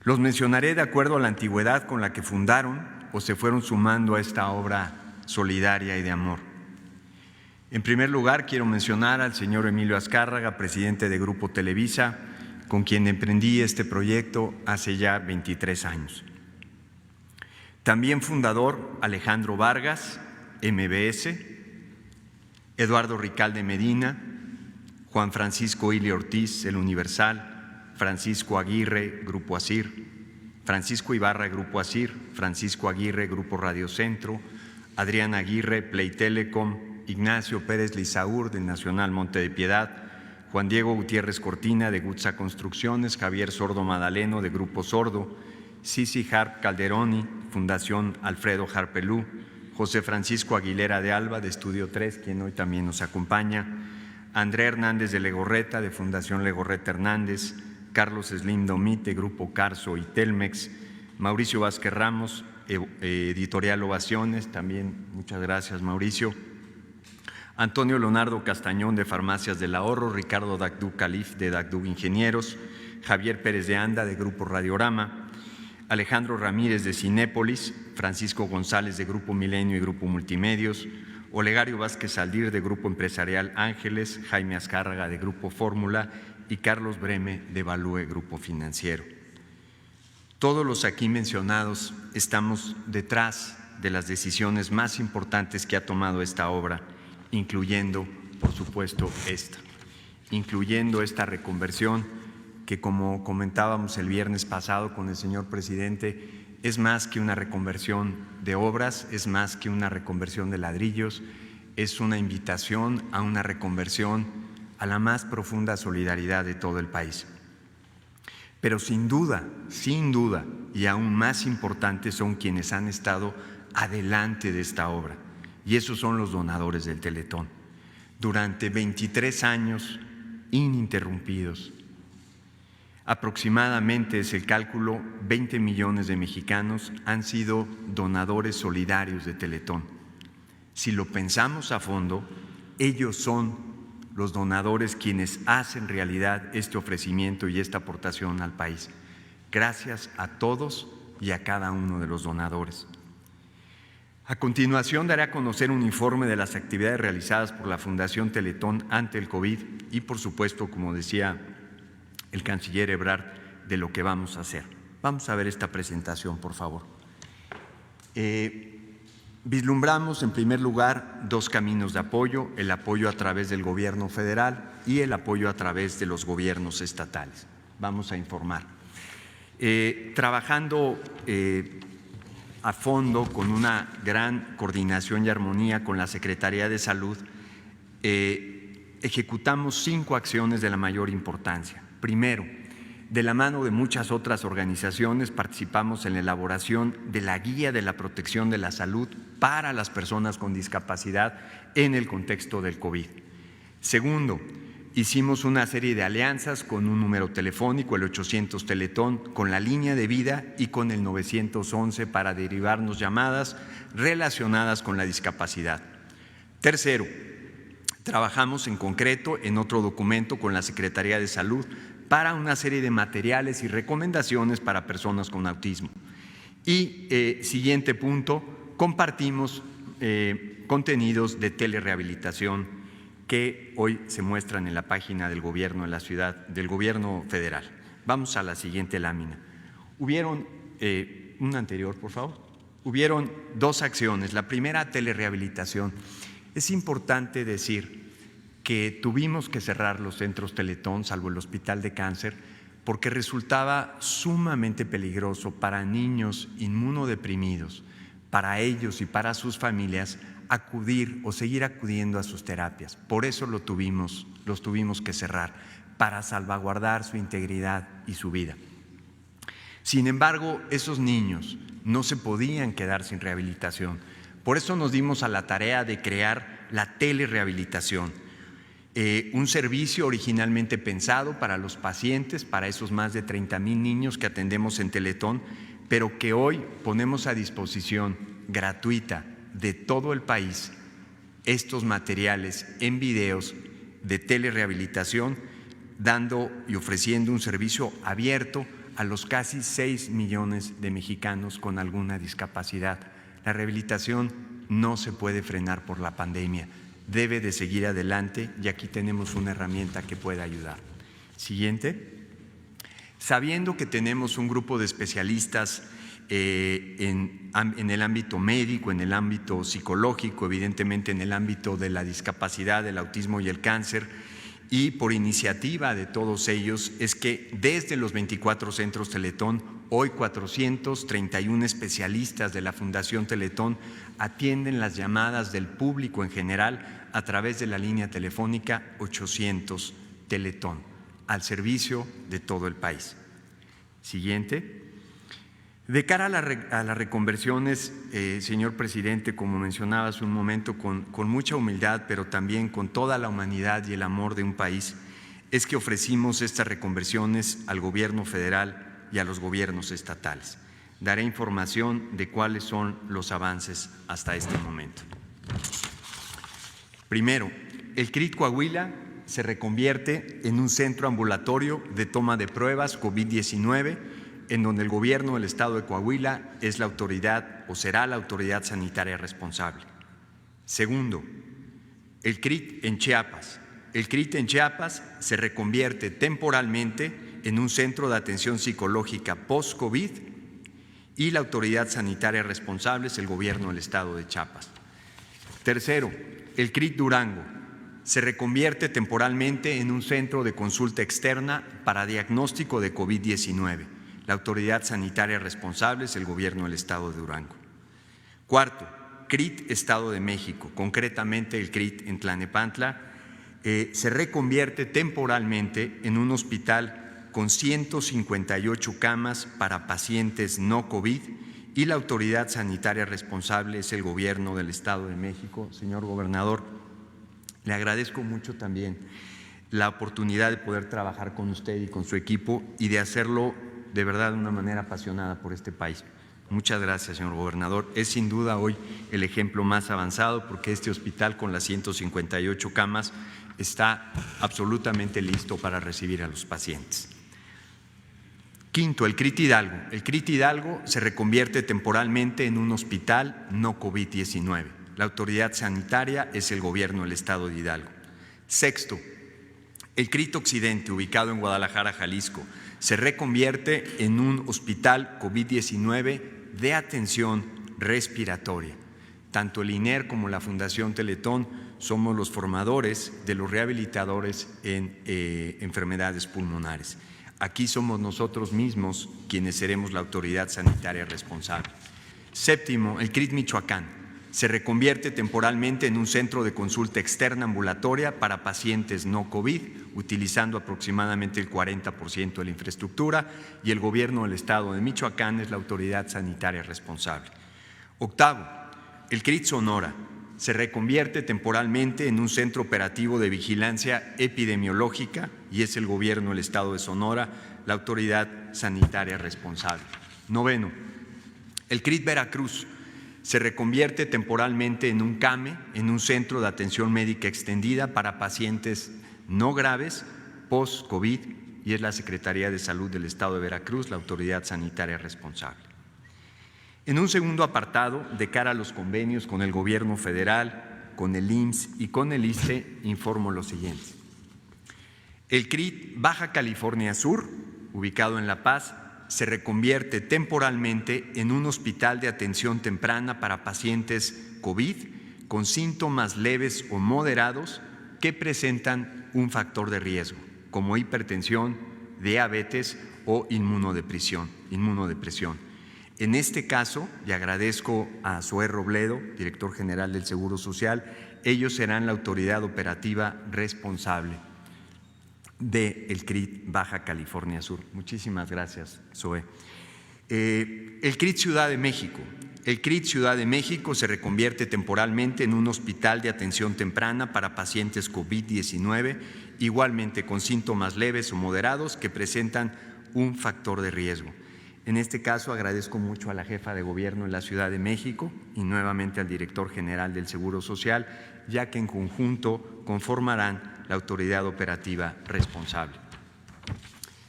Los mencionaré de acuerdo a la antigüedad con la que fundaron o se fueron sumando a esta obra solidaria y de amor. En primer lugar, quiero mencionar al señor Emilio Azcárraga, presidente de Grupo Televisa, con quien emprendí este proyecto hace ya 23 años. También fundador Alejandro Vargas, MBS, Eduardo Ricalde Medina, Juan Francisco Ili Ortiz, El Universal, Francisco Aguirre, Grupo ASIR, Francisco Ibarra, Grupo ASIR, Francisco Aguirre, Grupo Radio Centro, Adrián Aguirre, Play Telecom, Ignacio Pérez Lizaur, del Nacional Monte de Piedad, Juan Diego Gutiérrez Cortina, de Gutsa Construcciones, Javier Sordo Madaleno, de Grupo Sordo, Sisi Harp Calderoni, Fundación Alfredo Harpelú, José Francisco Aguilera de Alba, de Estudio 3, quien hoy también nos acompaña, André Hernández de Legorreta, de Fundación Legorreta Hernández, Carlos Slim Domit, de Grupo Carso y Telmex, Mauricio Vázquez Ramos, Editorial Ovaciones, también muchas gracias Mauricio, Antonio Leonardo Castañón, de Farmacias del Ahorro, Ricardo Dagdú Calif, de Dagdú Ingenieros, Javier Pérez de Anda, de Grupo Radiorama, Alejandro Ramírez, de Cinépolis, Francisco González, de Grupo Milenio y Grupo Multimedios, Olegario Vázquez Aldir, de Grupo Empresarial Ángeles, Jaime Azcárraga, de Grupo Fórmula, y Carlos Breme, de Value Grupo Financiero. Todos los aquí mencionados estamos detrás de las decisiones más importantes que ha tomado esta obra, incluyendo, por supuesto, incluyendo esta reconversión que, como comentábamos el viernes pasado con el señor presidente, es más que una reconversión de obras, es más que una reconversión de ladrillos, es una invitación a una reconversión a la más profunda solidaridad de todo el país. Pero sin duda, y aún más importantes son quienes han estado adelante de esta obra, y esos son los donadores del Teletón. Durante 23 años ininterrumpidos, aproximadamente, es el cálculo, 20 millones de mexicanos han sido donadores solidarios de Teletón. Si lo pensamos a fondo, ellos son los donadores quienes hacen realidad este ofrecimiento y esta aportación al país. Gracias a todos y a cada uno de los donadores. A continuación daré a conocer un informe de las actividades realizadas por la Fundación Teletón ante el COVID y, por supuesto, como decía el canciller Ebrard, de lo que vamos a hacer. Vamos a ver esta presentación, por favor. Vislumbramos, en primer lugar, dos caminos de apoyo: el apoyo a través del gobierno federal y el apoyo a través de los gobiernos estatales. Vamos a informar. Trabajando a fondo, con una gran coordinación y armonía con la Secretaría de Salud, ejecutamos 5 acciones de la mayor importancia. Primero, de la mano de muchas otras organizaciones, participamos en la elaboración de la Guía de la Protección de la Salud para las personas con discapacidad en el contexto del COVID. Segundo, hicimos una serie de alianzas con un número telefónico, el 800 Teletón, con la Línea de Vida y con el 911 para derivarnos llamadas relacionadas con la discapacidad. Tercero, trabajamos en concreto en otro documento con la Secretaría de Salud para una serie de materiales y recomendaciones para personas con autismo. Y siguiente punto, compartimos contenidos de telerehabilitación que hoy se muestran en la página del gobierno de la ciudad, del gobierno federal. Vamos a la siguiente lámina. Hubieron, una anterior, por favor. Hubieron 2 acciones. La primera, telerehabilitación. Es importante decir que tuvimos que cerrar los centros Teletón, salvo el Hospital de Cáncer, porque resultaba sumamente peligroso para niños inmunodeprimidos, para ellos y para sus familias, acudir o seguir acudiendo a sus terapias. Por eso los tuvimos que cerrar, para salvaguardar su integridad y su vida. Sin embargo, esos niños no se podían quedar sin rehabilitación. Por eso nos dimos a la tarea de crear la telerehabilitación, un servicio originalmente pensado para los pacientes, para esos más de 30,000 niños que atendemos en Teletón, pero que hoy ponemos a disposición gratuita de todo el país estos materiales en videos de telerehabilitación, dando y ofreciendo un servicio abierto a los casi 6 millones de mexicanos con alguna discapacidad. La rehabilitación no se puede frenar por la pandemia, debe de seguir adelante y aquí tenemos una herramienta que puede ayudar. Siguiente. Sabiendo que tenemos un grupo de especialistas en el ámbito médico, en el ámbito psicológico, evidentemente en el ámbito de la discapacidad, el autismo y el cáncer, y por iniciativa de todos ellos, es que desde los 24 centros Teletón, hoy 431 especialistas de la Fundación Teletón atienden las llamadas del público en general a través de la línea telefónica 800 Teletón, al servicio de todo el país. Siguiente. De cara a las reconversiones, señor presidente, como mencionaba hace un momento, con mucha humildad, pero también con toda la humanidad y el amor de un país, es que ofrecimos estas reconversiones al gobierno federal y a los gobiernos estatales. Daré información de cuáles son los avances hasta este momento. Primero, el CRIT Coahuila se reconvierte en un centro ambulatorio de toma de pruebas COVID-19, en donde el gobierno del estado de Coahuila es la autoridad o será la autoridad sanitaria responsable. Segundo, el CRIT en Chiapas. El CRIT en Chiapas se reconvierte temporalmente en un centro de atención psicológica post-COVID y la autoridad sanitaria responsable es el gobierno del estado de Chiapas. Tercero, el CRIT Durango se reconvierte temporalmente en un centro de consulta externa para diagnóstico de COVID-19. La autoridad sanitaria responsable es el gobierno del estado de Durango. Cuarto, CRIT Estado de México, concretamente el CRIT en Tlalnepantla, se reconvierte temporalmente en un hospital con 158 camas para pacientes no COVID y la autoridad sanitaria responsable es el gobierno del estado de México. Señor gobernador, le agradezco mucho también la oportunidad de poder trabajar con usted y con su equipo y de hacerlo de verdad de una manera apasionada por este país. Muchas gracias, señor gobernador. Es sin duda hoy el ejemplo más avanzado porque este hospital con las 158 camas está absolutamente listo para recibir a los pacientes. Quinto, el CRIT Hidalgo. El CRIT Hidalgo se reconvierte temporalmente en un hospital no COVID-19. La autoridad sanitaria es el gobierno del estado de Hidalgo. Sexto, el CRIT Occidente, ubicado en Guadalajara, Jalisco, se reconvierte en un hospital COVID-19 de atención respiratoria. Tanto el INER como la Fundación Teletón somos los formadores de los rehabilitadores en enfermedades pulmonares. Aquí somos nosotros mismos quienes seremos la autoridad sanitaria responsable. Séptimo, el CRIT Michoacán se reconvierte temporalmente en un centro de consulta externa ambulatoria para pacientes no COVID, utilizando aproximadamente el 40% de la infraestructura y el gobierno del estado de Michoacán es la autoridad sanitaria responsable. Octavo, el CRIT Sonora se reconvierte temporalmente en un centro operativo de vigilancia epidemiológica y es el gobierno del estado de Sonora la autoridad sanitaria responsable. Noveno, el CRIT Veracruz se reconvierte temporalmente en un CAME, en un centro de atención médica extendida para pacientes no graves post-COVID y es la Secretaría de Salud del Estado de Veracruz, la autoridad sanitaria responsable. En un segundo apartado, de cara a los convenios con el gobierno federal, con el IMSS y con el ISSSTE, informo lo siguiente. El CRIT Baja California Sur, ubicado en La Paz, se reconvierte temporalmente en un hospital de atención temprana para pacientes COVID con síntomas leves o moderados que presentan un factor de riesgo, como hipertensión, diabetes o inmunodepresión. En este caso, y agradezco a Zoé Robledo, director general del Seguro Social, ellos serán la autoridad operativa responsable del CRIT Baja California Sur. Muchísimas gracias, Zoé. El CRIT Ciudad de México. El CRIT Ciudad de México se reconvierte temporalmente en un hospital de atención temprana para pacientes COVID-19, igualmente con síntomas leves o moderados que presentan un factor de riesgo. En este caso agradezco mucho a la jefa de gobierno de la Ciudad de México y nuevamente al director general del Seguro Social, ya que en conjunto conformarán la autoridad operativa responsable.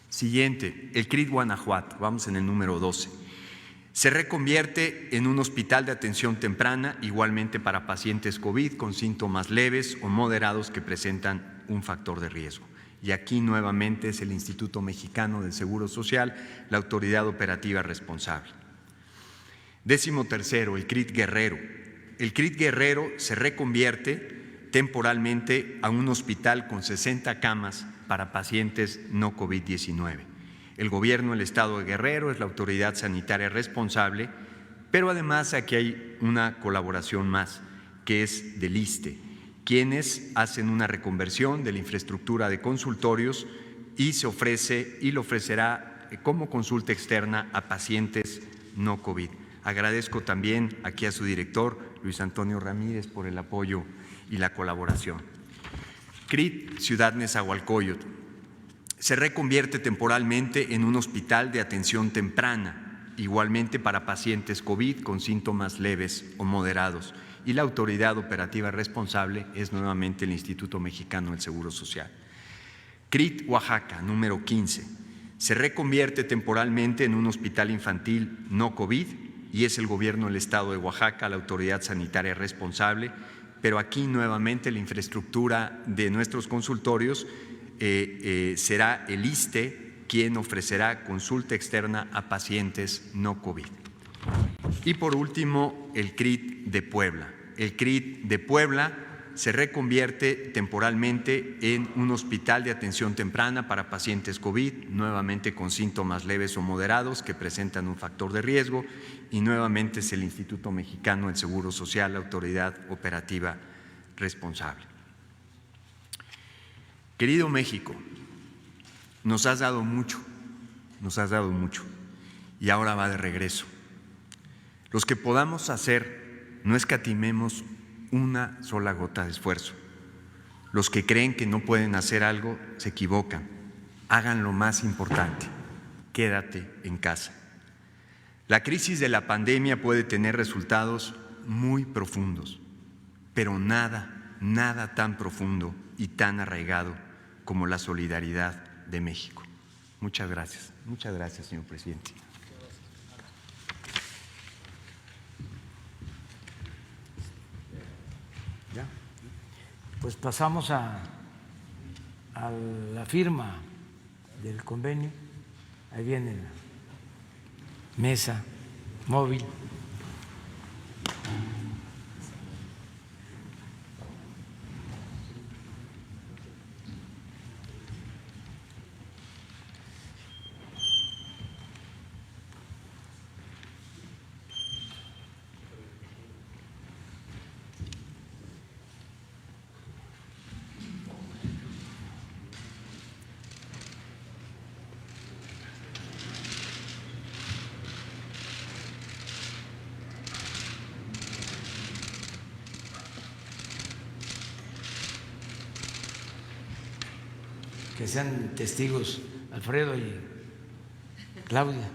Siguiente, el CRIT Guanajuato, vamos en el número 12. Se reconvierte en un hospital de atención temprana, igualmente para pacientes COVID con síntomas leves o moderados que presentan un factor de riesgo. Y aquí nuevamente es el Instituto Mexicano del Seguro Social, la autoridad operativa responsable. 13º, el CRIT Guerrero. El CRIT Guerrero se reconvierte temporalmente a un hospital con 60 camas para pacientes no COVID-19. El gobierno del estado de Guerrero es la autoridad sanitaria responsable, pero además aquí hay una colaboración más, que es del ISSSTE, quienes hacen una reconversión de la infraestructura de consultorios y se ofrece y lo ofrecerá como consulta externa a pacientes no COVID. Agradezco también aquí a su director, Luis Antonio Ramírez, por el apoyo y la colaboración. CRIT Ciudad Nezahualcóyotl. se reconvierte temporalmente en un hospital de atención temprana, igualmente para pacientes COVID con síntomas leves o moderados. Y la autoridad operativa responsable es nuevamente el Instituto Mexicano del Seguro Social. CRIT Oaxaca, número 15, se reconvierte temporalmente en un hospital infantil no COVID y es el gobierno del Estado de Oaxaca la autoridad sanitaria responsable, pero aquí nuevamente la infraestructura de nuestros consultorios será el ISSSTE quien ofrecerá consulta externa a pacientes no COVID. Y por último, el CRIT de Puebla. El CRIT de Puebla se reconvierte temporalmente en un hospital de atención temprana para pacientes COVID, nuevamente con síntomas leves o moderados que presentan un factor de riesgo, y nuevamente es el Instituto Mexicano del Seguro Social la autoridad operativa responsable. Querido México, nos has dado mucho, y ahora va de regreso. Los que podamos hacer, no escatimemos una sola gota de esfuerzo. Los que creen que no pueden hacer algo se equivocan. Hagan lo más importante: quédate en casa. La crisis de la pandemia puede tener resultados muy profundos, pero nada tan profundo y tan arraigado como la solidaridad de México. Muchas gracias, señor presidente. Pues pasamos a la firma del convenio. Ahí viene la mesa móvil. Que sean testigos Alfredo y Claudia.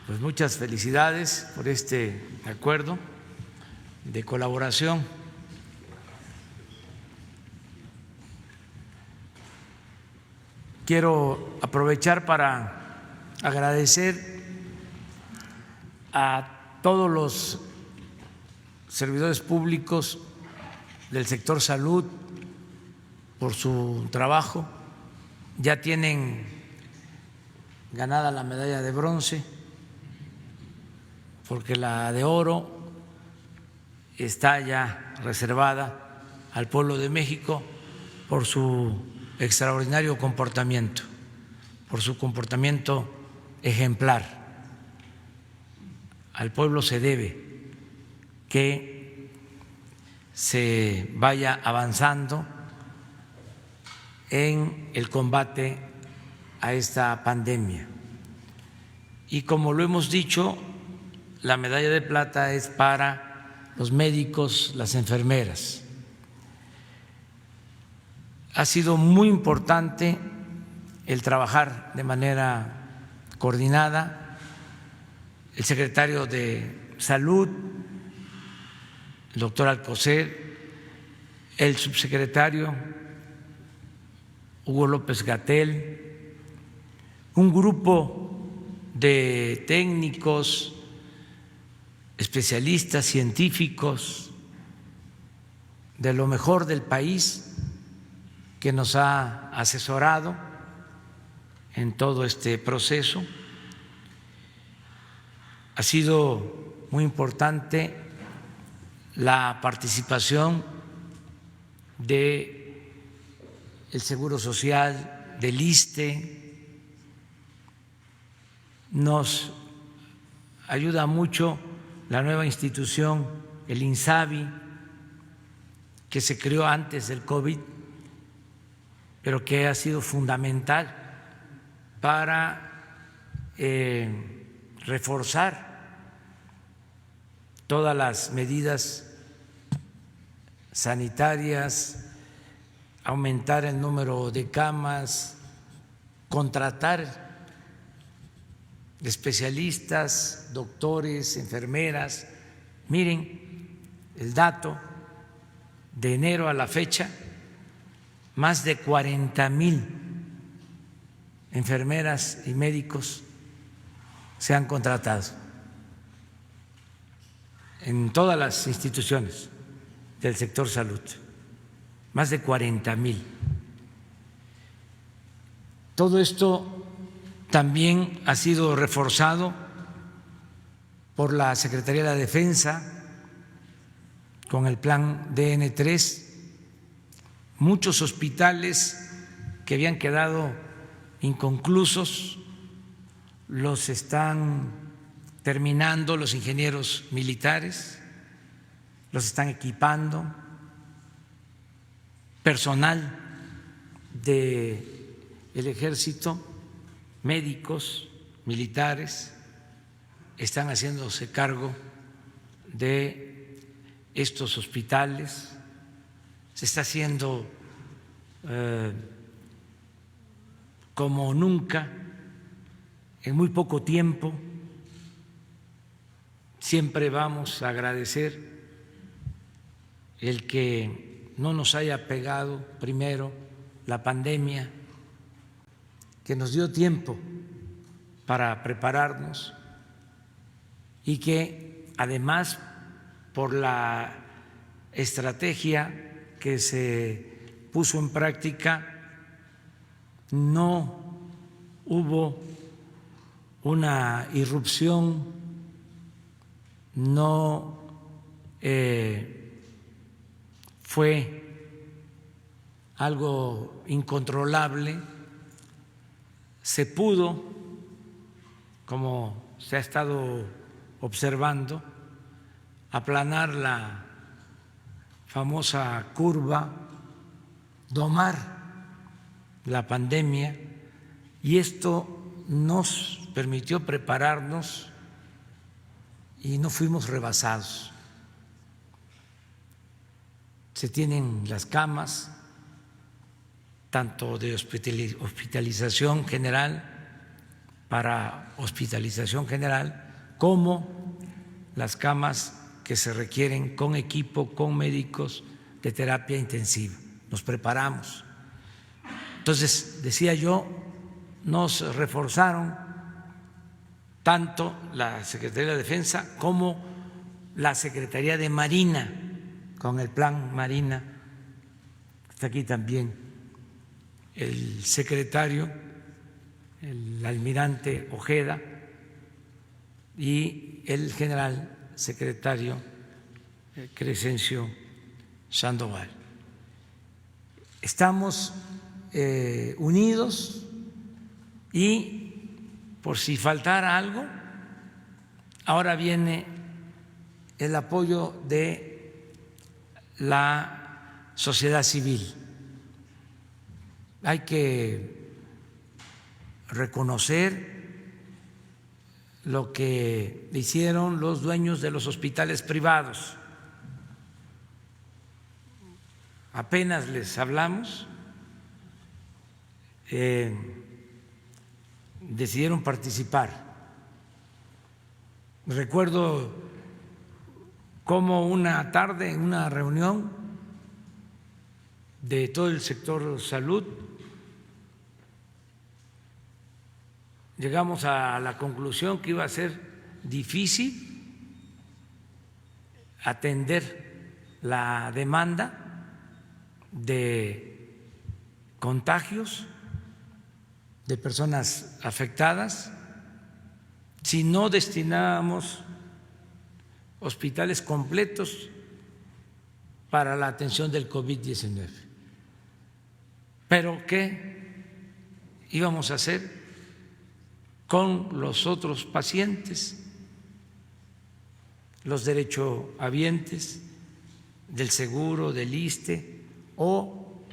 Pues muchas felicidades por este acuerdo de colaboración. Quiero aprovechar para agradecer a todos los servidores públicos del sector salud por su trabajo. Ya tienen ganada la medalla de bronce, porque la de oro está ya reservada al pueblo de México por su extraordinario comportamiento, por su comportamiento ejemplar. Al pueblo se debe que se vaya avanzando en el combate a esta pandemia. Y como lo hemos dicho, la medalla de plata es para los médicos, las enfermeras. Ha sido muy importante el trabajar de manera coordinada. El secretario de Salud, el doctor Alcocer, el subsecretario Hugo López-Gatell, un grupo de técnicos, especialistas, científicos de lo mejor del país que nos ha asesorado en todo este proceso. Ha sido muy importante la participación del Seguro Social, del ISSSTE. Nos ayuda mucho la nueva institución, el INSABI, que se creó antes del COVID, pero que ha sido fundamental para reforzar todas las medidas sanitarias, aumentar el número de camas, contratar especialistas, doctores, enfermeras. Miren el dato de enero a la fecha, más de 40,000 enfermeras y médicos se han contratado en todas las instituciones del sector salud, más de 40,000. Todo esto también ha sido reforzado por la Secretaría de la Defensa con el plan DN3. Muchos hospitales que habían quedado inconclusos los están terminando los ingenieros militares, los están equipando, personal del Ejército, médicos, militares, están haciéndose cargo de estos hospitales. Se está haciendo como nunca, en muy poco tiempo. Siempre vamos a agradecer el que no nos haya pegado primero la pandemia, que nos dio tiempo para prepararnos y que además por la estrategia que se puso en práctica no hubo una irrupción, no fue algo incontrolable. Se pudo, como se ha estado observando, aplanar la famosa curva, domar la pandemia, y esto nos permitió prepararnos y no fuimos rebasados. Se tienen las camas, tanto de hospitalización general, para hospitalización general, como las camas que se requieren con equipo, con médicos de terapia intensiva. Nos preparamos. Entonces, decía yo, nos reforzaron tanto la Secretaría de la Defensa como la Secretaría de Marina, con el Plan Marina. Está aquí también el secretario, el almirante Ojeda, y el general secretario Crescencio Sandoval. Estamos unidos y por si faltara algo, ahora viene el apoyo de la sociedad civil. Hay que reconocer lo que hicieron los dueños de los hospitales privados. Apenas les hablamos, decidieron participar. Recuerdo cómo una tarde en una reunión de todo el sector salud llegamos a la conclusión que iba a ser difícil atender la demanda de contagios de personas afectadas si no destinábamos hospitales completos para la atención del COVID-19. Pero ¿qué íbamos a hacer con los otros pacientes, los derechohabientes del seguro, del ISSSTE o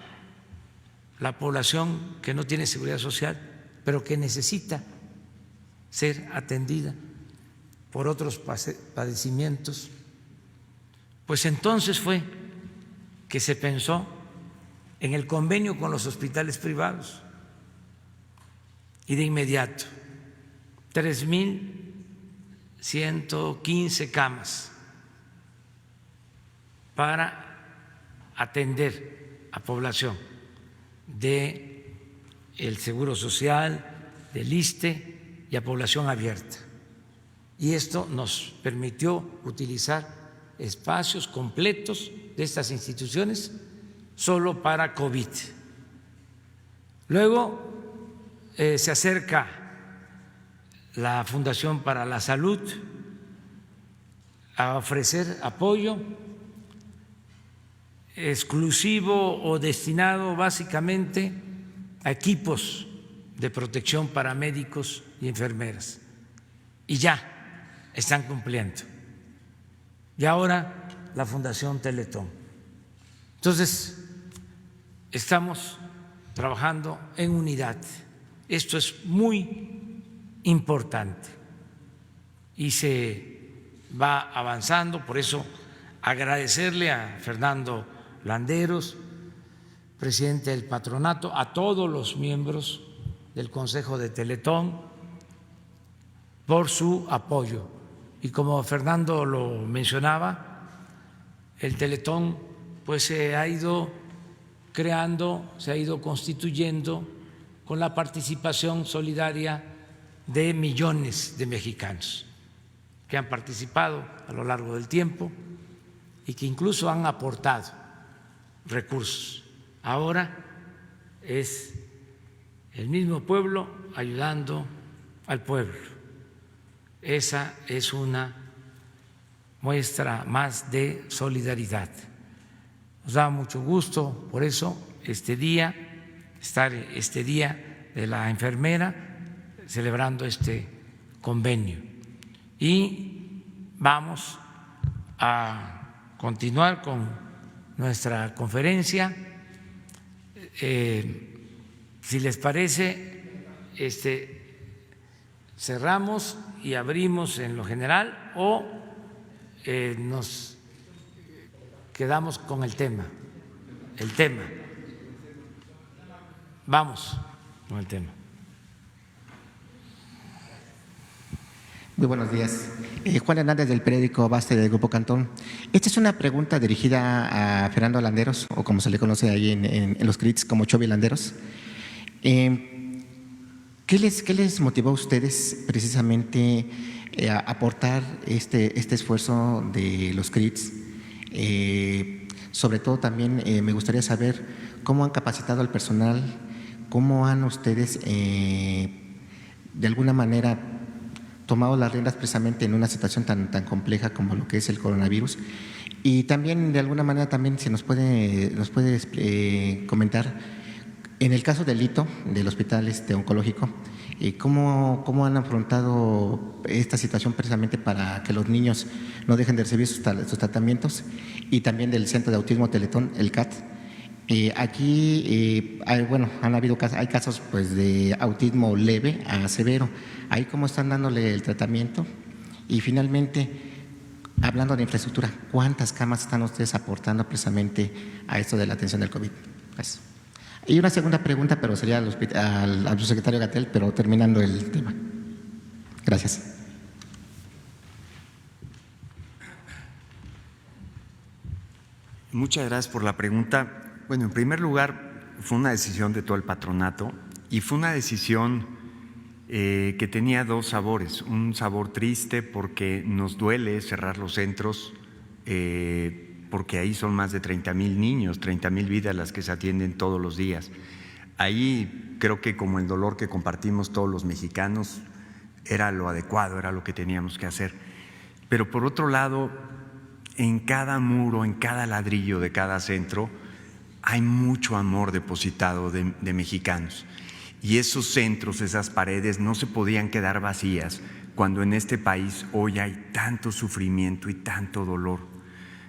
la población que no tiene seguridad social, pero que necesita ser atendida por otros padecimientos? Pues entonces fue que se pensó en el convenio con los hospitales privados y de inmediato 3.115 camas para atender a población del Seguro Social, del ISSSTE y a población abierta. Y esto nos permitió utilizar espacios completos de estas instituciones solo para COVID. Luego se acerca la Fundación para la Salud a ofrecer apoyo exclusivo o destinado básicamente a equipos de protección para médicos y enfermeras. Y ya están cumpliendo. Y ahora la Fundación Teletón. Entonces, estamos trabajando en unidad. Esto es muy importante y se va avanzando. Por eso, agradecerle a Fernando Landeros, presidente del patronato, a todos los miembros del Consejo de Teletón por su apoyo. Y como Fernando lo mencionaba, el Teletón pues se ha ido creando, se ha ido constituyendo con la participación solidaria de millones de mexicanos que han participado a lo largo del tiempo y que incluso han aportado recursos. Ahora es el mismo pueblo ayudando al pueblo. Esa es una muestra más de solidaridad. Nos da mucho gusto por eso estar este día de la enfermera celebrando este convenio. Y vamos a continuar con nuestra conferencia. Si les parece, cerramos y abrimos en lo general o nos quedamos con el tema. Vamos con el tema. Muy buenos días. Juan Hernández del periódico Baste del Grupo Cantón. Esta es una pregunta dirigida a Fernando Landeros, o como se le conoce ahí en los CRITs como Chovy Landeros. ¿Qué les motivó a ustedes precisamente a aportar este esfuerzo de los CRITs? Sobre todo también me gustaría saber cómo han capacitado al personal, cómo han ustedes de alguna manera tomado las riendas precisamente en una situación tan compleja como lo que es el coronavirus, y también de alguna manera también si nos puede comentar en el caso del hito del hospital oncológico, ¿cómo han afrontado esta situación precisamente para que los niños no dejen de recibir sus tratamientos? Y también del Centro de Autismo Teletón, el CAT. Aquí, hay casos pues de autismo leve a severo. Ahí cómo están dándole el tratamiento. Y finalmente, hablando de infraestructura, ¿cuántas camas están ustedes aportando precisamente a esto de la atención del COVID? Pues. Y una segunda pregunta, pero sería al subsecretario Gatell, pero terminando el tema. Gracias. Muchas gracias por la pregunta. Bueno, en primer lugar, fue una decisión de todo el patronato y fue una decisión que tenía dos sabores. Un sabor triste porque nos duele cerrar los centros, porque ahí son más de 30,000 niños, 30,000 vidas las que se atienden todos los días. Ahí creo que como el dolor que compartimos todos los mexicanos, era lo adecuado, era lo que teníamos que hacer. Pero por otro lado, en cada muro, en cada ladrillo de cada centro, hay mucho amor depositado de mexicanos. Y esos centros, esas paredes no se podían quedar vacías cuando en este país hoy hay tanto sufrimiento y tanto dolor.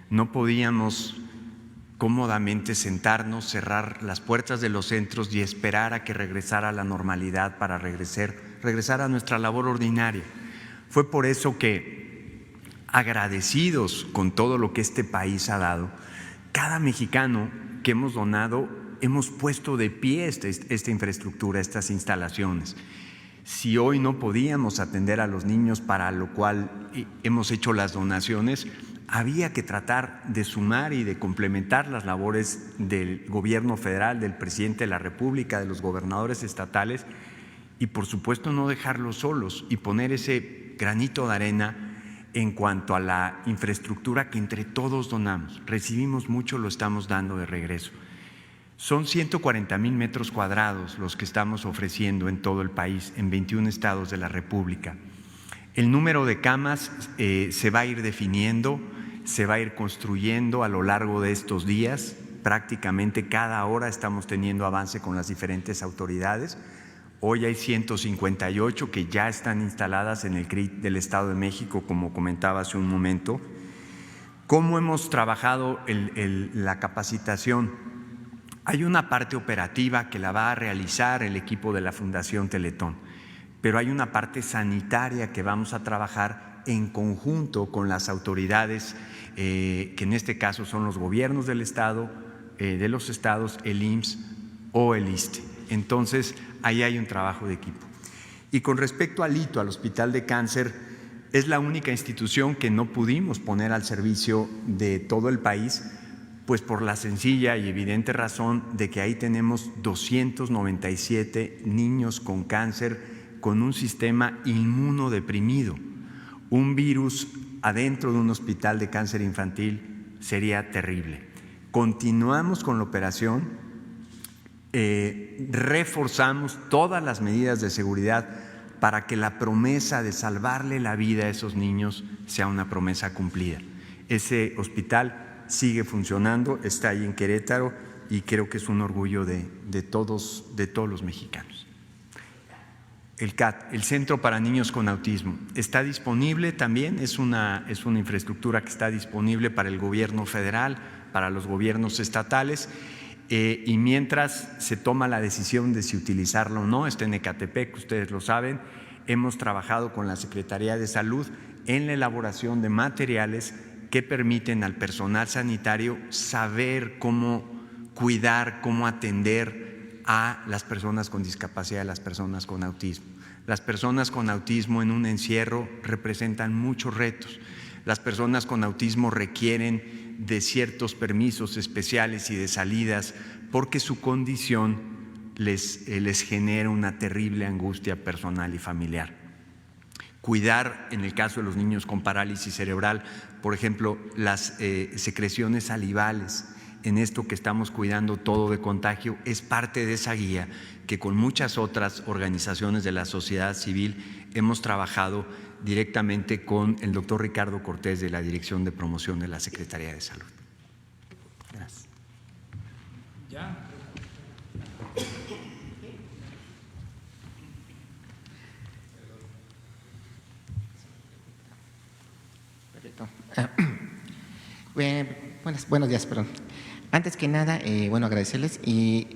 No podíamos cómodamente sentarnos, cerrar las puertas de los centros y esperar a que regresara la normalidad para regresar a nuestra labor ordinaria. Fue por eso que, agradecidos con todo lo que este país ha dado, cada mexicano que hemos donado, hemos puesto de pie esta infraestructura, estas instalaciones. Si hoy no podíamos atender a los niños, para lo cual hemos hecho las donaciones, había que tratar de sumar y de complementar las labores del gobierno federal, del presidente de la República, de los gobernadores estatales y por supuesto no dejarlos solos y poner ese granito de arena en cuanto a la infraestructura que entre todos donamos. Recibimos mucho, lo estamos dando de regreso. Son 140,000 metros cuadrados los que estamos ofreciendo en todo el país, en 21 estados de la República. El número de camas se va a ir definiendo, se va a ir construyendo a lo largo de estos días. Prácticamente cada hora estamos teniendo avance con las diferentes autoridades. Hoy hay 158 que ya están instaladas en el CRIT del Estado de México, como comentaba hace un momento. ¿Cómo hemos trabajado la capacitación? Hay una parte operativa que la va a realizar el equipo de la Fundación Teletón, pero hay una parte sanitaria que vamos a trabajar en conjunto con las autoridades, que en este caso son los gobiernos del Estado, de los estados, el IMSS o el ISSSTE. Entonces, ahí hay un trabajo de equipo. Y con respecto al ITO, al Hospital de Cáncer, es la única institución que no pudimos poner al servicio de todo el país, pues por la sencilla y evidente razón de que ahí tenemos 297 niños con cáncer con un sistema inmunodeprimido. Un virus adentro de un hospital de cáncer infantil sería terrible. Continuamos con la operación, reforzamos todas las medidas de seguridad para que la promesa de salvarle la vida a esos niños sea una promesa cumplida. Ese hospital sigue funcionando, está ahí en Querétaro y creo que es un orgullo de todos los mexicanos. El CAT, el Centro para Niños con Autismo, está disponible también, es una infraestructura que está disponible para el gobierno federal, para los gobiernos estatales, y mientras se toma la decisión de si utilizarlo o no, está en Ecatepec, ustedes lo saben, hemos trabajado con la Secretaría de Salud en la elaboración de materiales que permiten al personal sanitario saber cómo cuidar, cómo atender a las personas con discapacidad, a las personas con autismo. Las personas con autismo en un encierro representan muchos retos. Las personas con autismo requieren de ciertos permisos especiales y de salidas porque su condición les genera una terrible angustia personal y familiar. Cuidar, en el caso de los niños con parálisis cerebral, por ejemplo, las secreciones salivales, en esto que estamos cuidando todo de contagio, es parte de esa guía que con muchas otras organizaciones de la sociedad civil hemos trabajado directamente con el doctor Ricardo Cortés de la Dirección de Promoción de la Secretaría de Salud. Gracias. ¿Ya? Buenos días, perdón. Antes que nada, agradecerles. Y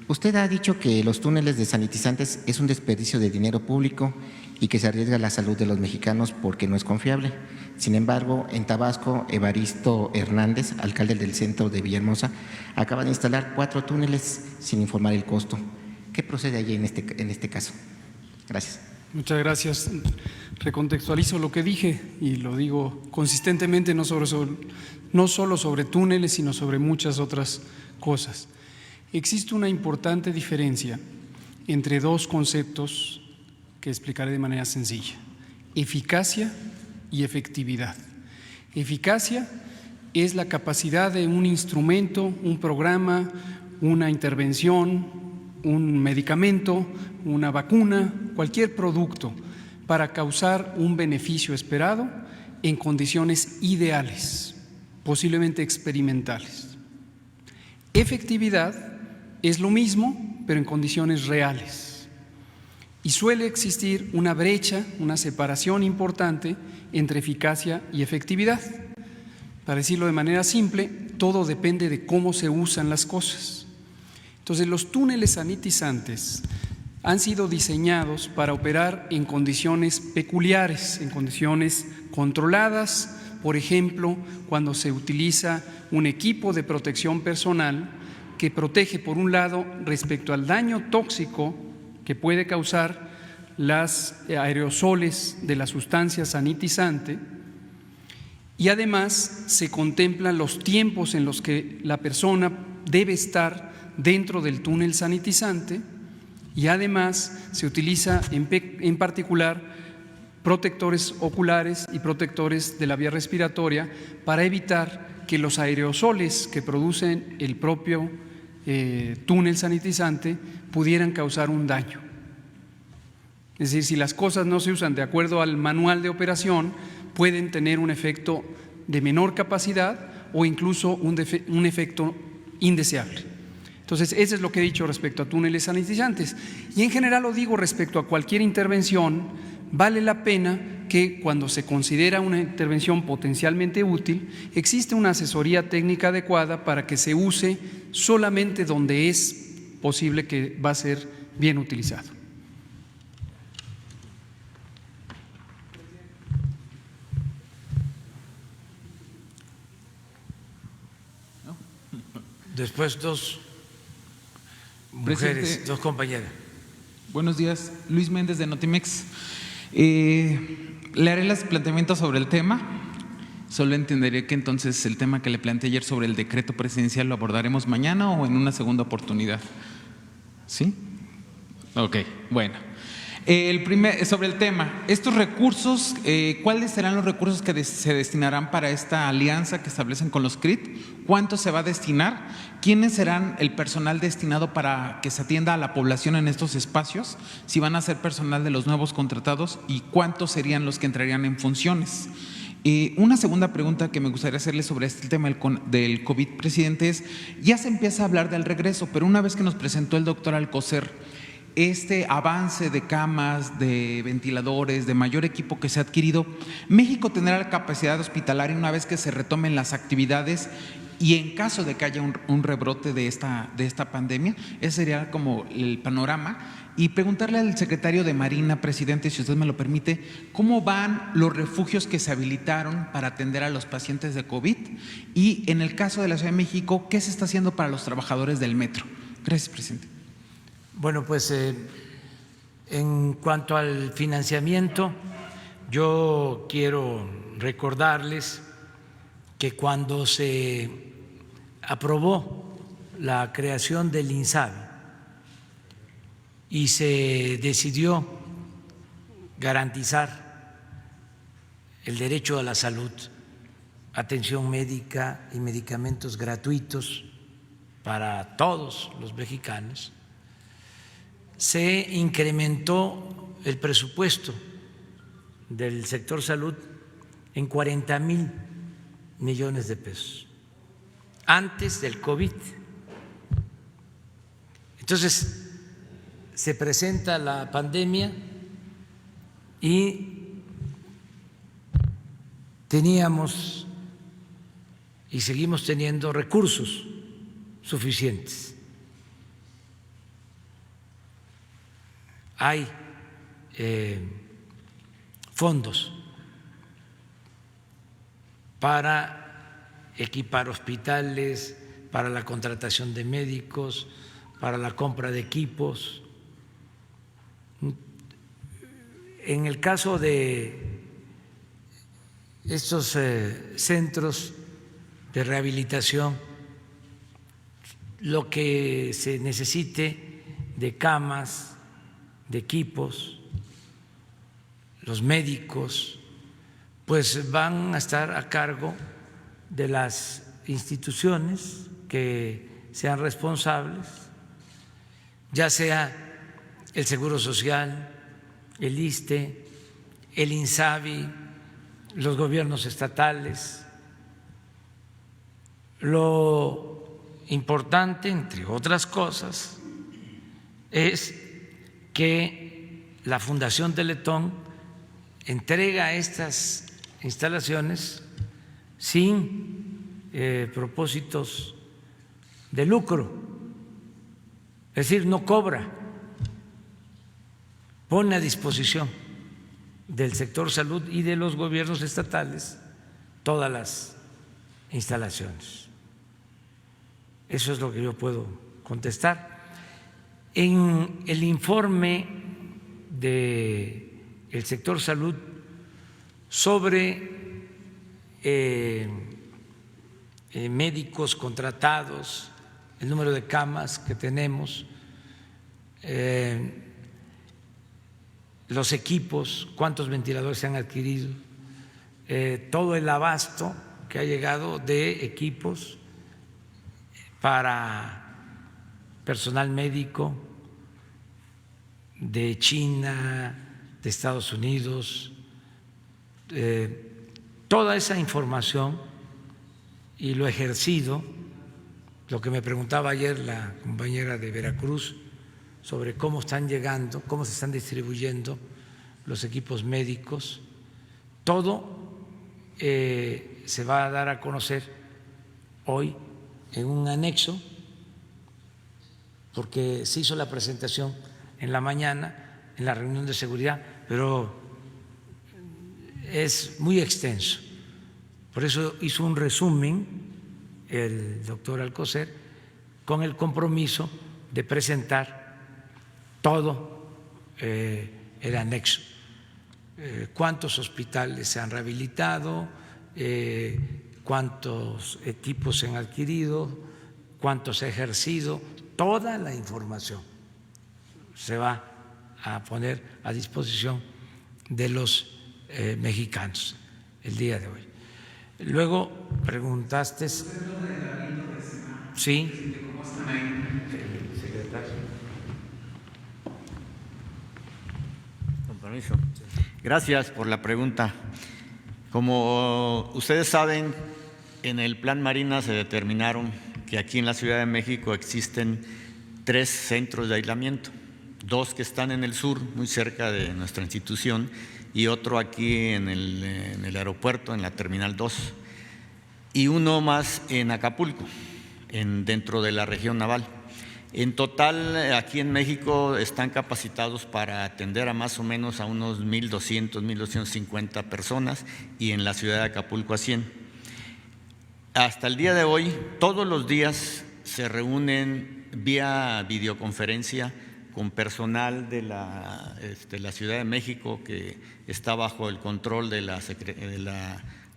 usted ha dicho que los túneles de sanitizantes es un desperdicio de dinero público y que se arriesga la salud de los mexicanos porque no es confiable. Sin embargo, en Tabasco, Evaristo Hernández, alcalde del centro de Villahermosa, acaba de instalar 4 túneles sin informar el costo. ¿Qué procede allí en este caso? Gracias. Muchas gracias. Recontextualizo lo que dije y lo digo consistentemente, no solo sobre túneles, sino sobre muchas otras cosas. Existe una importante diferencia entre dos conceptos que explicaré de manera sencilla. Eficacia y efectividad. Eficacia es la capacidad de un instrumento, un programa, una intervención, un medicamento, una vacuna, cualquier producto para causar un beneficio esperado en condiciones ideales, posiblemente experimentales. Efectividad es lo mismo, pero en condiciones reales. Y suele existir una brecha, una separación importante entre eficacia y efectividad. Para decirlo de manera simple, todo depende de cómo se usan las cosas. Entonces, los túneles sanitizantes han sido diseñados para operar en condiciones peculiares, en condiciones controladas, por ejemplo, cuando se utiliza un equipo de protección personal que protege, por un lado, respecto al daño tóxico que puede causar los aerosoles de la sustancia sanitizante, y además se contemplan los tiempos en los que la persona debe estar dentro del túnel sanitizante, y además se utiliza en particular protectores oculares y protectores de la vía respiratoria para evitar que los aerosoles que producen el propio túnel sanitizante pudieran causar un daño. Es decir, si las cosas no se usan de acuerdo al manual de operación, pueden tener un efecto de menor capacidad o incluso un efecto indeseable. Entonces, eso es lo que he dicho respecto a túneles sanitizantes. Y en general lo digo respecto a cualquier intervención, vale la pena que cuando se considera una intervención potencialmente útil, existe una asesoría técnica adecuada para que se use solamente donde es posible que va a ser bien utilizado. Después dos mujeres, Presidente, dos compañeras. Buenos días, Luis Méndez de Notimex. Le haré los planteamientos sobre el tema. Solo entenderé que entonces el tema que le planteé ayer sobre el decreto presidencial lo abordaremos mañana o en una segunda oportunidad. ¿Sí? Ok, bueno. Sobre el tema, estos recursos, ¿cuáles serán los recursos que se destinarán para esta alianza que establecen con los CRIT? ¿Cuánto se va a destinar? ¿Quiénes serán el personal destinado para que se atienda a la población en estos espacios? Si van a ser personal de los nuevos contratados y cuántos serían los que entrarían en funciones. Una segunda pregunta que me gustaría hacerle sobre este tema del COVID, presidente, es, ya se empieza a hablar del regreso, pero una vez que nos presentó el doctor Alcocer este avance de camas, de ventiladores, de mayor equipo que se ha adquirido, ¿México tendrá la capacidad hospitalaria una vez que se retomen las actividades y en caso de que haya un rebrote de esta pandemia? Ese sería como el panorama. Y preguntarle al secretario de Marina, presidente, si usted me lo permite, ¿cómo van los refugios que se habilitaron para atender a los pacientes de COVID? Y en el caso de la Ciudad de México, ¿qué se está haciendo para los trabajadores del metro? Gracias, presidente. Bueno, pues en cuanto al financiamiento, yo quiero recordarles que cuando se aprobó la creación del INSABI y se decidió garantizar el derecho a la salud, atención médica y medicamentos gratuitos para todos los mexicanos, se incrementó el presupuesto del sector salud en 40,000 millones de pesos antes del COVID. Entonces se presenta la pandemia y teníamos y seguimos teniendo recursos suficientes. Hay fondos para equipar hospitales, para la contratación de médicos, para la compra de equipos. En el caso de estos centros de rehabilitación, lo que se necesite de camas, de equipos, los médicos, pues van a estar a cargo de las instituciones que sean responsables, ya sea el Seguro Social, el ISSSTE, el INSABI, los gobiernos estatales. Lo importante, entre otras cosas, es que la Fundación Teletón entrega estas instalaciones sin propósitos de lucro, es decir, no cobra, pone a disposición del sector salud y de los gobiernos estatales todas las instalaciones. Eso es lo que yo puedo contestar. En el informe del sector salud sobre médicos contratados, el número de camas que tenemos, los equipos, cuántos ventiladores se han adquirido, todo el abasto que ha llegado de equipos para personal médico de China, de Estados Unidos, toda esa información y lo ejercido, lo que me preguntaba ayer la compañera de Veracruz sobre cómo están llegando, cómo se están distribuyendo los equipos médicos, todo se va a dar a conocer hoy en un anexo, porque se hizo la presentación en la mañana en la reunión de seguridad, pero es muy extenso. Por eso hizo un resumen el doctor Alcocer con el compromiso de presentar todo el anexo, cuántos hospitales se han rehabilitado, cuántos equipos se han adquirido, cuántos se ha ejercido, toda la información se va a poner a disposición de los mexicanos el día de hoy. Luego preguntaste. Sí. Con permiso. Gracias por la pregunta. Como ustedes saben, en el Plan Marina se determinaron que aquí en la Ciudad de México existen 3 centros de aislamiento, 2 que están en el sur, muy cerca de nuestra institución, y otro aquí en el aeropuerto, en la Terminal 2, y uno más en Acapulco, dentro de la región naval. En total, aquí en México están capacitados para atender a más o menos a unos 1,200, 1,250 personas, y en la ciudad de Acapulco a 100. Hasta el día de hoy, todos los días se reúnen vía videoconferencia con personal de la Ciudad de México, que está bajo el control de la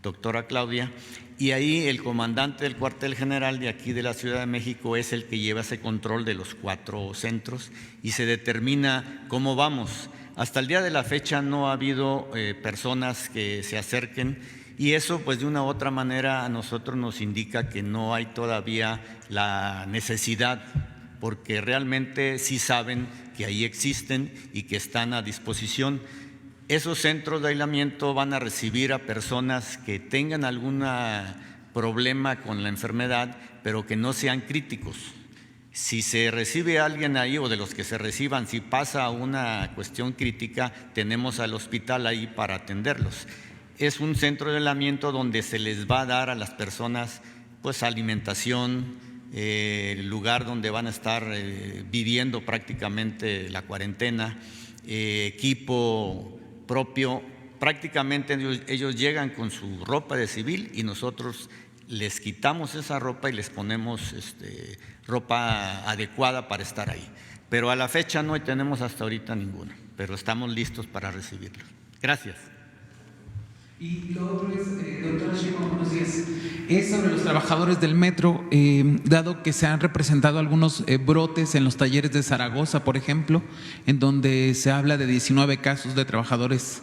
doctora Claudia, y ahí el comandante del cuartel general de aquí de la Ciudad de México es el que lleva ese control de los 4 centros y se determina cómo vamos. Hasta el día de la fecha no ha habido personas que se acerquen, y eso pues de una u otra manera a nosotros nos indica que no hay todavía la necesidad, porque realmente sí saben que ahí existen y que están a disposición. Esos centros de aislamiento van a recibir a personas que tengan algún problema con la enfermedad, pero que no sean críticos. Si se recibe a alguien ahí, o de los que se reciban, si pasa una cuestión crítica, tenemos al hospital ahí para atenderlos. Es un centro de aislamiento donde se les va a dar a las personas pues alimentación, el lugar donde van a estar viviendo prácticamente la cuarentena, equipo propio. Prácticamente ellos llegan con su ropa de civil y nosotros les quitamos esa ropa y les ponemos ropa adecuada para estar ahí. Pero a la fecha no tenemos hasta ahorita ninguna, pero estamos listos para recibirlos. Gracias. Y lo otro es, doctora Sheinbaum, buenos días, es sobre los trabajadores del metro, dado que se han representado algunos brotes en los talleres de Zaragoza, por ejemplo, en donde se habla de 19 casos de trabajadores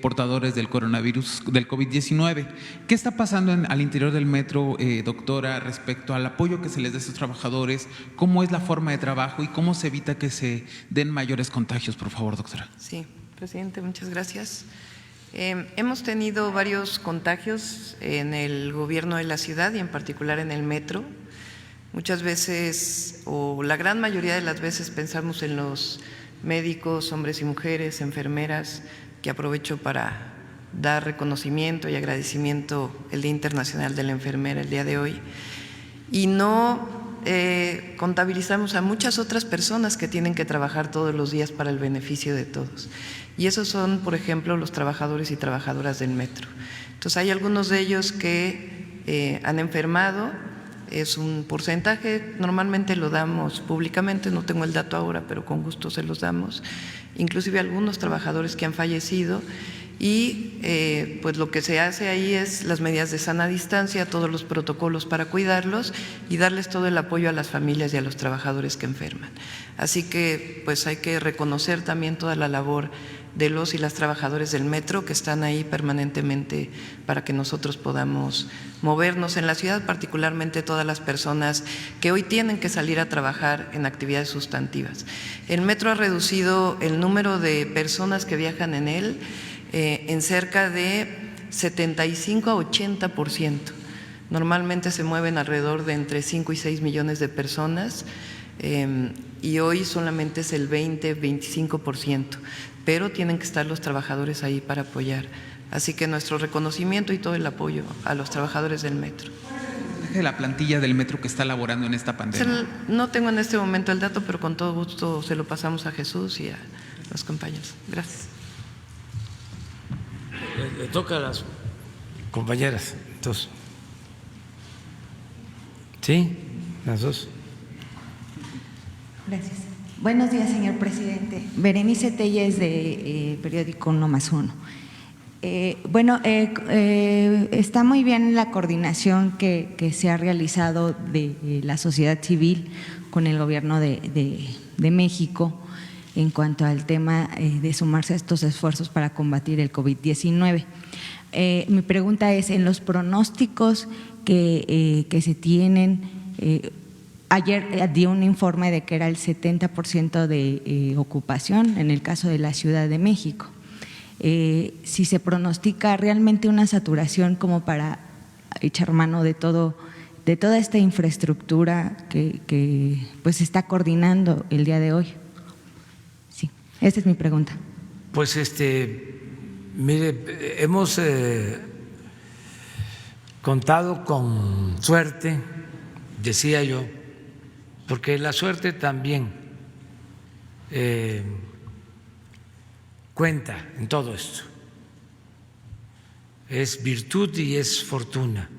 portadores del coronavirus, del COVID-19. ¿Qué está pasando al interior del metro, doctora, respecto al apoyo que se les da a estos trabajadores? ¿Cómo es la forma de trabajo y cómo se evita que se den mayores contagios, por favor, doctora? Sí, presidente, muchas gracias. Hemos tenido varios contagios en el gobierno de la ciudad y en particular en el metro. Muchas veces, o la gran mayoría de las veces, pensamos en los médicos, hombres y mujeres, enfermeras, que aprovecho para dar reconocimiento y agradecimiento el Día Internacional de la Enfermera el día de hoy, y no contabilizamos a muchas otras personas que tienen que trabajar todos los días para el beneficio de todos. Y esos son, por ejemplo, los trabajadores y trabajadoras del metro. Entonces, hay algunos de ellos que han enfermado, es un porcentaje, normalmente lo damos públicamente, no tengo el dato ahora, pero con gusto se los damos, inclusive algunos trabajadores que han fallecido. Y pues lo que se hace ahí es las medidas de sana distancia, todos los protocolos para cuidarlos y darles todo el apoyo a las familias y a los trabajadores que enferman. Así que pues hay que reconocer también toda la labor de los y las trabajadores del metro que están ahí permanentemente para que nosotros podamos movernos en la ciudad, particularmente todas las personas que hoy tienen que salir a trabajar en actividades sustantivas. El metro ha reducido el número de personas que viajan en él en cerca de 75 a 80%. Normalmente se mueven alrededor de entre 5 y 6 millones de personas y hoy solamente es el 20-25%, pero tienen que estar los trabajadores ahí para apoyar. Así que nuestro reconocimiento y todo el apoyo a los trabajadores del metro. De la plantilla del metro que está laborando en esta pandemia. No tengo en este momento el dato, pero con todo gusto se lo pasamos a Jesús y a los compañeros. Gracias. Le toca a las compañeras, entonces. ¿Sí? Las dos. Gracias. Buenos días, señor presidente. Berenice Telles, de periódico 1+1. Está muy bien la coordinación que se ha realizado de la sociedad civil con el gobierno de México en cuanto al tema de sumarse a estos esfuerzos para combatir el COVID-19. Mi pregunta es, en los pronósticos que se tienen, ayer dio un informe de que era el 70% de ocupación en el caso de la Ciudad de México. Si se pronostica realmente una saturación como para echar mano de toda esta infraestructura que pues se está coordinando el día de hoy. Sí, esta es mi pregunta. Pues mire, hemos contado con suerte, decía yo, porque la suerte también cuenta en todo esto. Es virtud y es fortuna,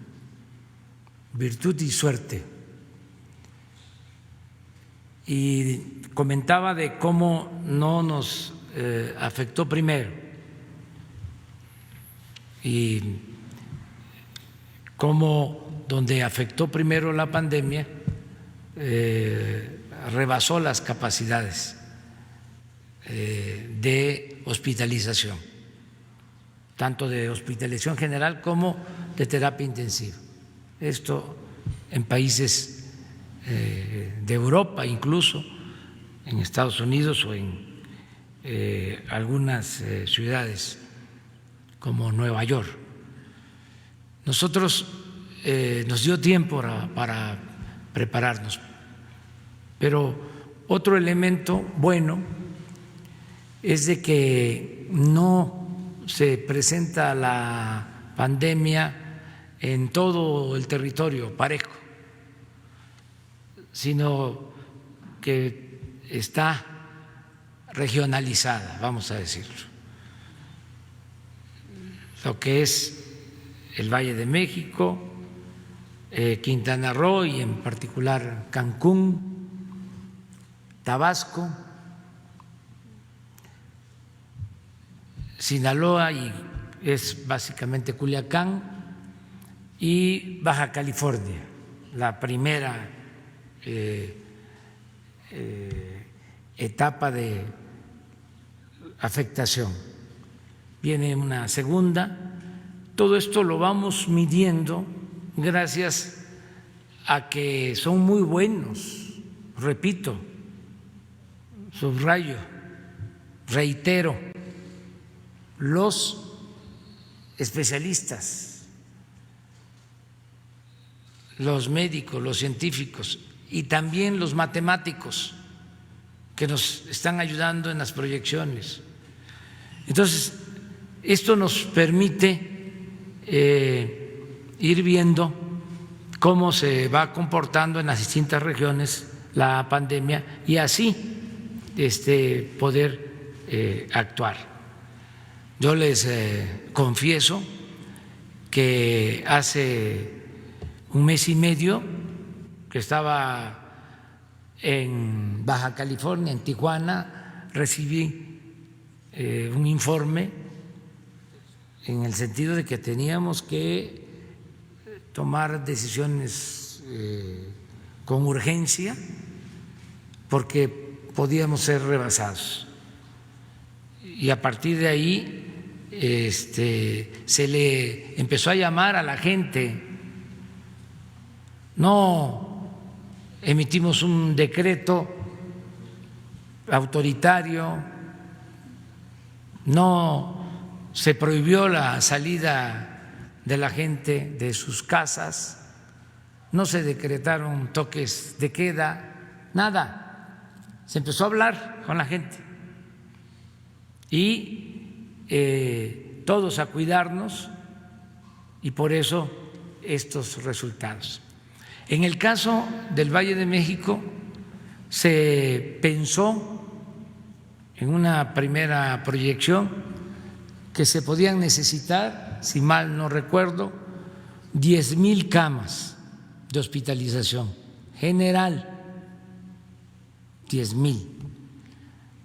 virtud y suerte. Y comentaba de cómo no nos afectó primero y cómo donde afectó primero la pandemia rebasó las capacidades de hospitalización, tanto de hospitalización general como de terapia intensiva. Esto en países de Europa, incluso en Estados Unidos o en algunas ciudades como Nueva York. Nosotros nos dio tiempo para prepararnos, pero otro elemento bueno es de que no se presenta la pandemia en todo el territorio parejo, sino que está regionalizada, vamos a decirlo. Lo que es el Valle de México, Quintana Roo y en particular Cancún, Tabasco, Sinaloa y es básicamente Culiacán y Baja California, la primera etapa de afectación. Viene una segunda. Todo esto lo vamos midiendo gracias a que son muy buenos, repito, subrayo, reitero, los especialistas, los médicos, los científicos y también los matemáticos que nos están ayudando en las proyecciones. Entonces, esto nos permite ir viendo cómo se va comportando en las distintas regiones la pandemia y así poder actuar. Yo les confieso que hace un mes y medio que estaba en Baja California, en Tijuana, recibí un informe en el sentido de que teníamos que tomar decisiones con urgencia porque podíamos ser rebasados. Y a partir de ahí se le empezó a llamar a la gente. No emitimos un decreto autoritario, no se prohibió la salida de la gente de sus casas, no se decretaron toques de queda, nada. Se empezó a hablar con la gente y todos a cuidarnos, y por eso estos resultados. En el caso del Valle de México se pensó en una primera proyección que se podían necesitar, si mal no recuerdo, 10,000 camas de hospitalización general, 10,000.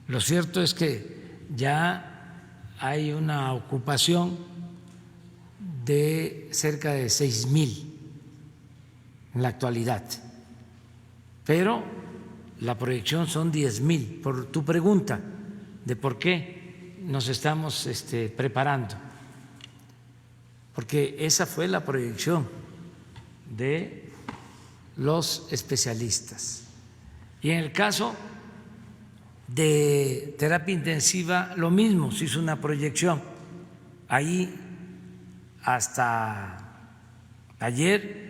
Lo cierto es que ya hay una ocupación de cerca de 6,000 en la actualidad, pero la proyección son 10,000. Por tu pregunta de por qué nos estamos preparando, porque esa fue la proyección de los especialistas. Y en el caso de terapia intensiva, lo mismo, se hizo una proyección. Ahí hasta ayer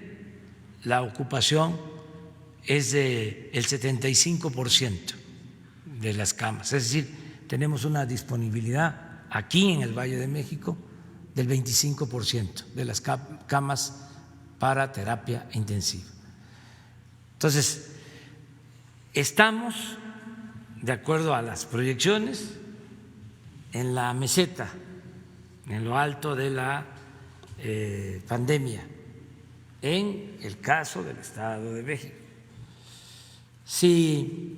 la ocupación es del 75% de las camas, es decir, tenemos una disponibilidad aquí en el Valle de México del 25% de las camas para terapia intensiva. Entonces, estamos, de acuerdo a las proyecciones, en la meseta, en lo alto de la pandemia, en el caso del Estado de México. Si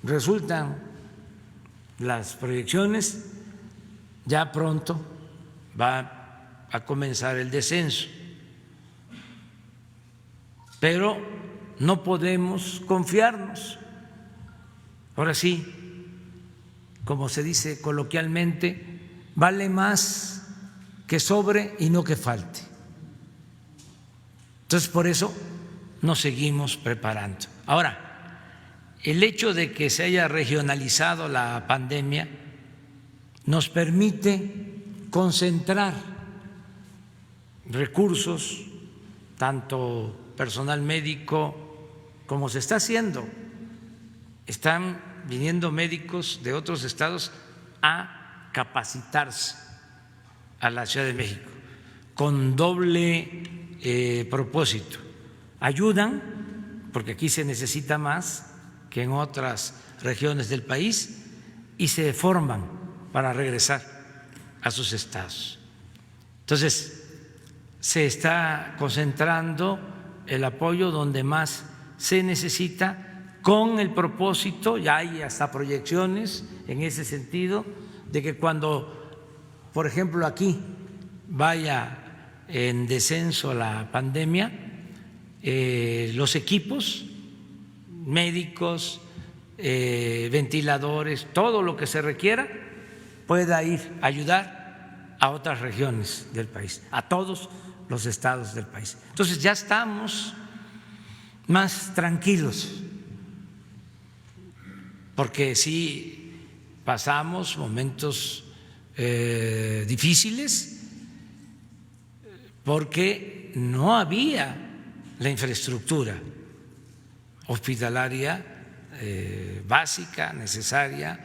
resultan las proyecciones, ya pronto va a comenzar el descenso, pero no podemos confiarnos. Ahora sí, como se dice coloquialmente, vale más que sobre y no que falte. Entonces, por eso nos seguimos preparando. Ahora, el hecho de que se haya regionalizado la pandemia nos permite concentrar recursos, tanto personal médico como se está haciendo. Están viniendo médicos de otros estados a capacitarse a la Ciudad de México con doble propósito. Ayudan, porque aquí se necesita más que en otras regiones del país, y se forman para regresar a sus estados. Entonces, se está concentrando el apoyo donde más se necesita, con el propósito, ya hay hasta proyecciones en ese sentido, de que cuando por ejemplo, aquí vaya en descenso la pandemia, los equipos médicos, ventiladores, todo lo que se requiera pueda ir a ayudar a otras regiones del país, a todos los estados del país. Entonces ya estamos más tranquilos, porque sí pasamos momentos difíciles, porque no había la infraestructura hospitalaria básica, necesaria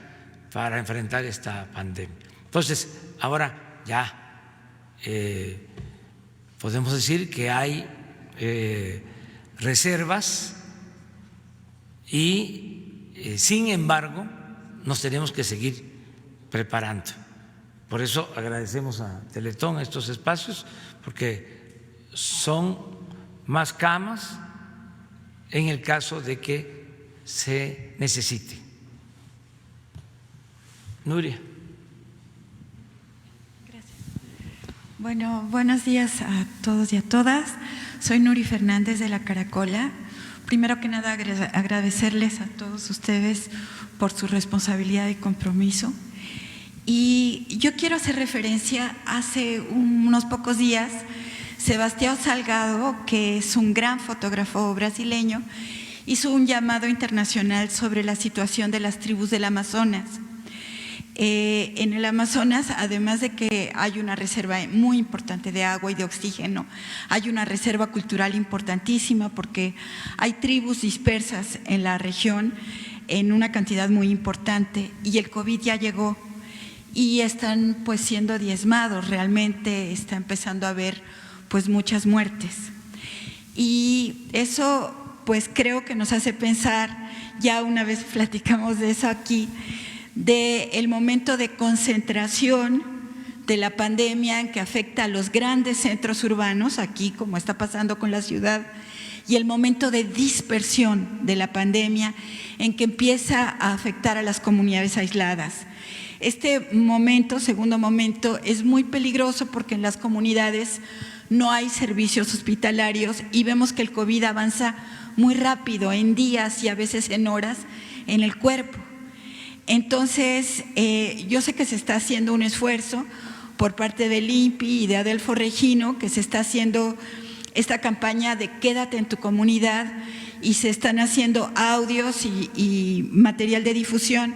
para enfrentar esta pandemia. Entonces, ahora ya podemos decir que hay reservas y, sin embargo, nos tenemos que seguir preparando. Por eso agradecemos a Teletón estos espacios, porque son más camas en el caso de que se necesite. Nuria. Gracias. Bueno, buenos días a todos y a todas. Soy Nuri Fernández de La Caracola. Primero que nada, agradecerles a todos ustedes por su responsabilidad y compromiso. Y yo quiero hacer referencia, hace unos pocos días, Sebastião Salgado, que es un gran fotógrafo brasileño, hizo un llamado internacional sobre la situación de las tribus del Amazonas. En el Amazonas, además de que hay una reserva muy importante de agua y de oxígeno, hay una reserva cultural importantísima porque hay tribus dispersas en la región en una cantidad muy importante y el COVID ya llegó y están pues siendo diezmados, realmente está empezando a haber pues muchas muertes. Y eso pues creo que nos hace pensar, ya una vez platicamos de eso aquí, del momento de concentración de la pandemia en que afecta a los grandes centros urbanos, aquí como está pasando con la ciudad, y el momento de dispersión de la pandemia en que empieza a afectar a las comunidades aisladas. Este momento, segundo momento, es muy peligroso porque en las comunidades no hay servicios hospitalarios y vemos que el COVID avanza muy rápido, en días y a veces en horas, en el cuerpo. Entonces, yo sé que se está haciendo un esfuerzo por parte del INPI y de Adelfo Regino, que se está haciendo esta campaña de quédate en tu comunidad y se están haciendo audios y material de difusión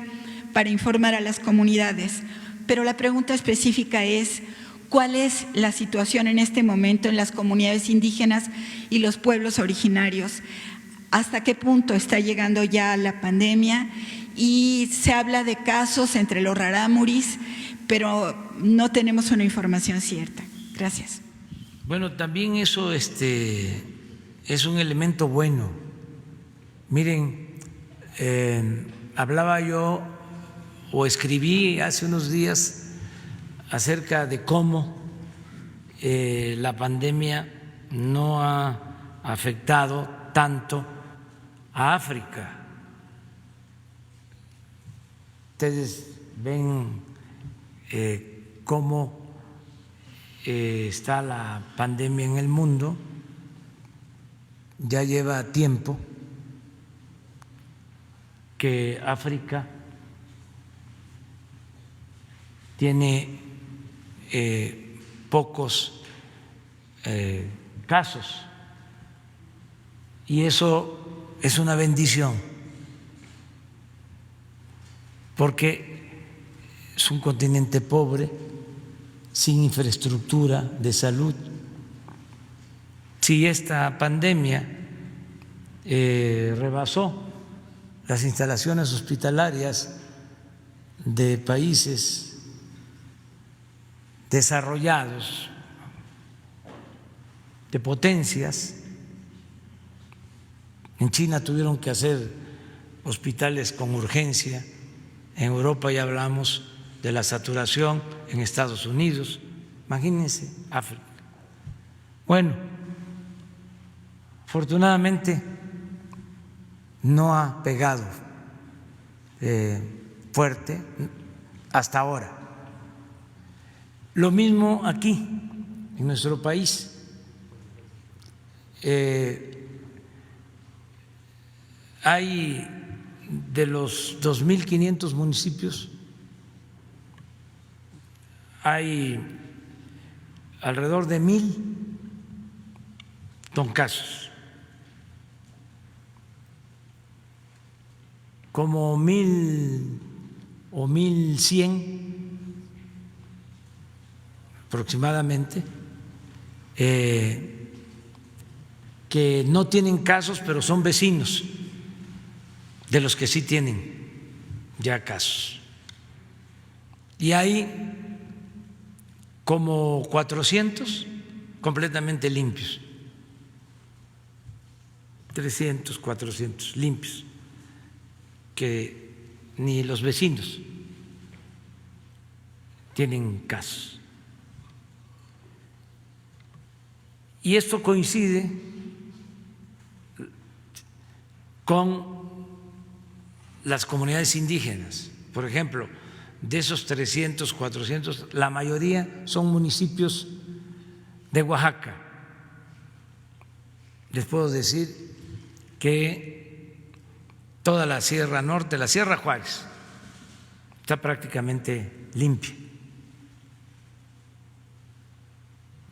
para informar a las comunidades. Pero la pregunta específica es, ¿cuál es la situación en este momento en las comunidades indígenas y los pueblos originarios? ¿Hasta qué punto está llegando ya la pandemia? Y se habla de casos entre los rarámuris, pero no tenemos una información cierta. Gracias. Bueno, también eso es un elemento bueno. Miren, hablaba yo o escribí hace unos días acerca de cómo la pandemia no ha afectado tanto a África. Ustedes ven cómo está la pandemia en el mundo, ya lleva tiempo que África tiene pocos casos y eso es una bendición porque es un continente pobre, sin infraestructura de salud. Si esta pandemia rebasó las instalaciones hospitalarias de países desarrollados, de potencias, en China tuvieron que hacer hospitales con urgencia, en Europa ya hablamos de la saturación, en Estados Unidos, imagínense África. Bueno, afortunadamente no ha pegado fuerte hasta ahora, Lo mismo aquí, en nuestro país. Hay de los 2.500 municipios, hay alrededor de 1.000 con casos, como 1.000 o 1.100 aproximadamente, que no tienen casos, pero son vecinos de los que sí tienen ya casos. Y hay como 400 completamente limpios, 300, 400 limpios, que ni los vecinos tienen casos. Y esto coincide con las comunidades indígenas. Por ejemplo, de esos 300, 400, la mayoría son municipios de Oaxaca. Les puedo decir que toda la Sierra Norte, la Sierra Juárez, está prácticamente limpia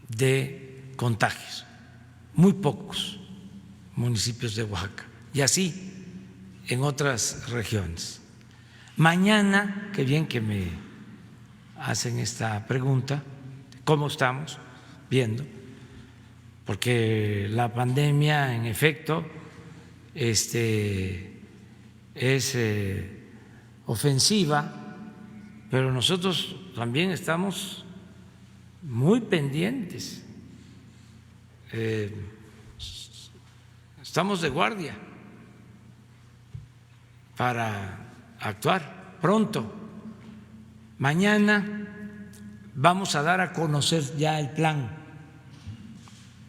de contagios, muy pocos municipios de Oaxaca, y así en otras regiones. Mañana, qué bien que me hacen esta pregunta, ¿cómo estamos viendo? Porque la pandemia, en efecto, es ofensiva, pero nosotros también estamos muy pendientes. Estamos de guardia para actuar pronto. Mañana vamos a dar a conocer ya el plan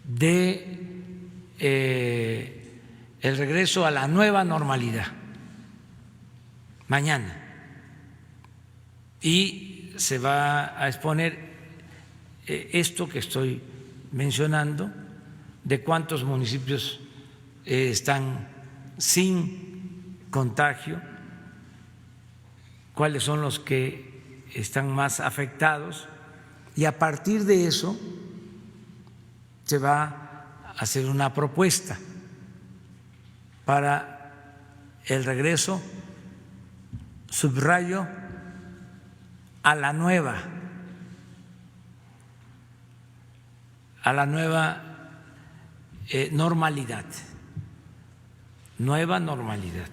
de el regreso a la nueva normalidad. Mañana. Y se va a exponer esto que estoy mencionando, de cuántos municipios están sin contagio, cuáles son los que están más afectados, y a partir de eso se va a hacer una propuesta para el regreso, subrayo, a la nueva normalidad. Nueva normalidad.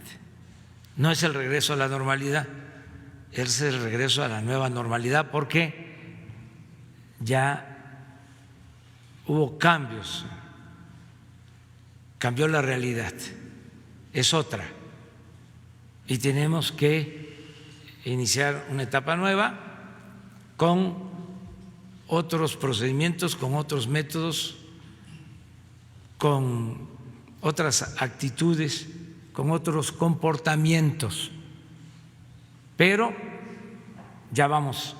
No es el regreso a la normalidad, es el regreso a la nueva normalidad, porque ya hubo cambios, cambió la realidad, es otra, y tenemos que iniciar una etapa nueva con otros procedimientos, con otros métodos, con otras actitudes, con otros comportamientos, pero ya vamos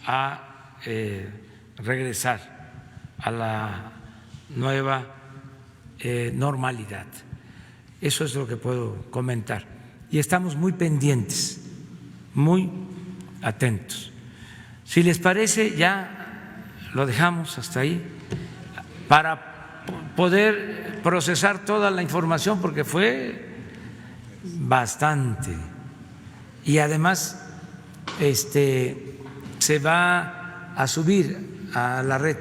a regresar a la nueva normalidad. Eso es lo que puedo comentar. Y estamos muy pendientes, muy atentos. Si les parece, ya lo dejamos hasta ahí para poder procesar toda la información, porque fue bastante. Y además se va a subir a la red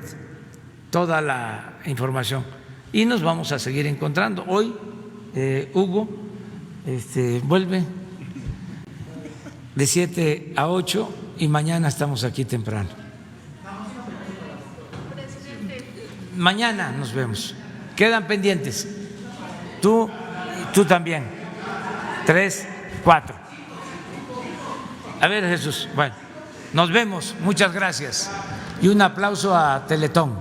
toda la información y nos vamos a seguir encontrando. Hoy Hugo vuelve de 7 a 8 y mañana estamos aquí temprano. Mañana nos vemos. Quedan pendientes. Tú también. 3, 4. A ver, Jesús. Bueno, nos vemos. Muchas gracias. Y un aplauso a Teletón.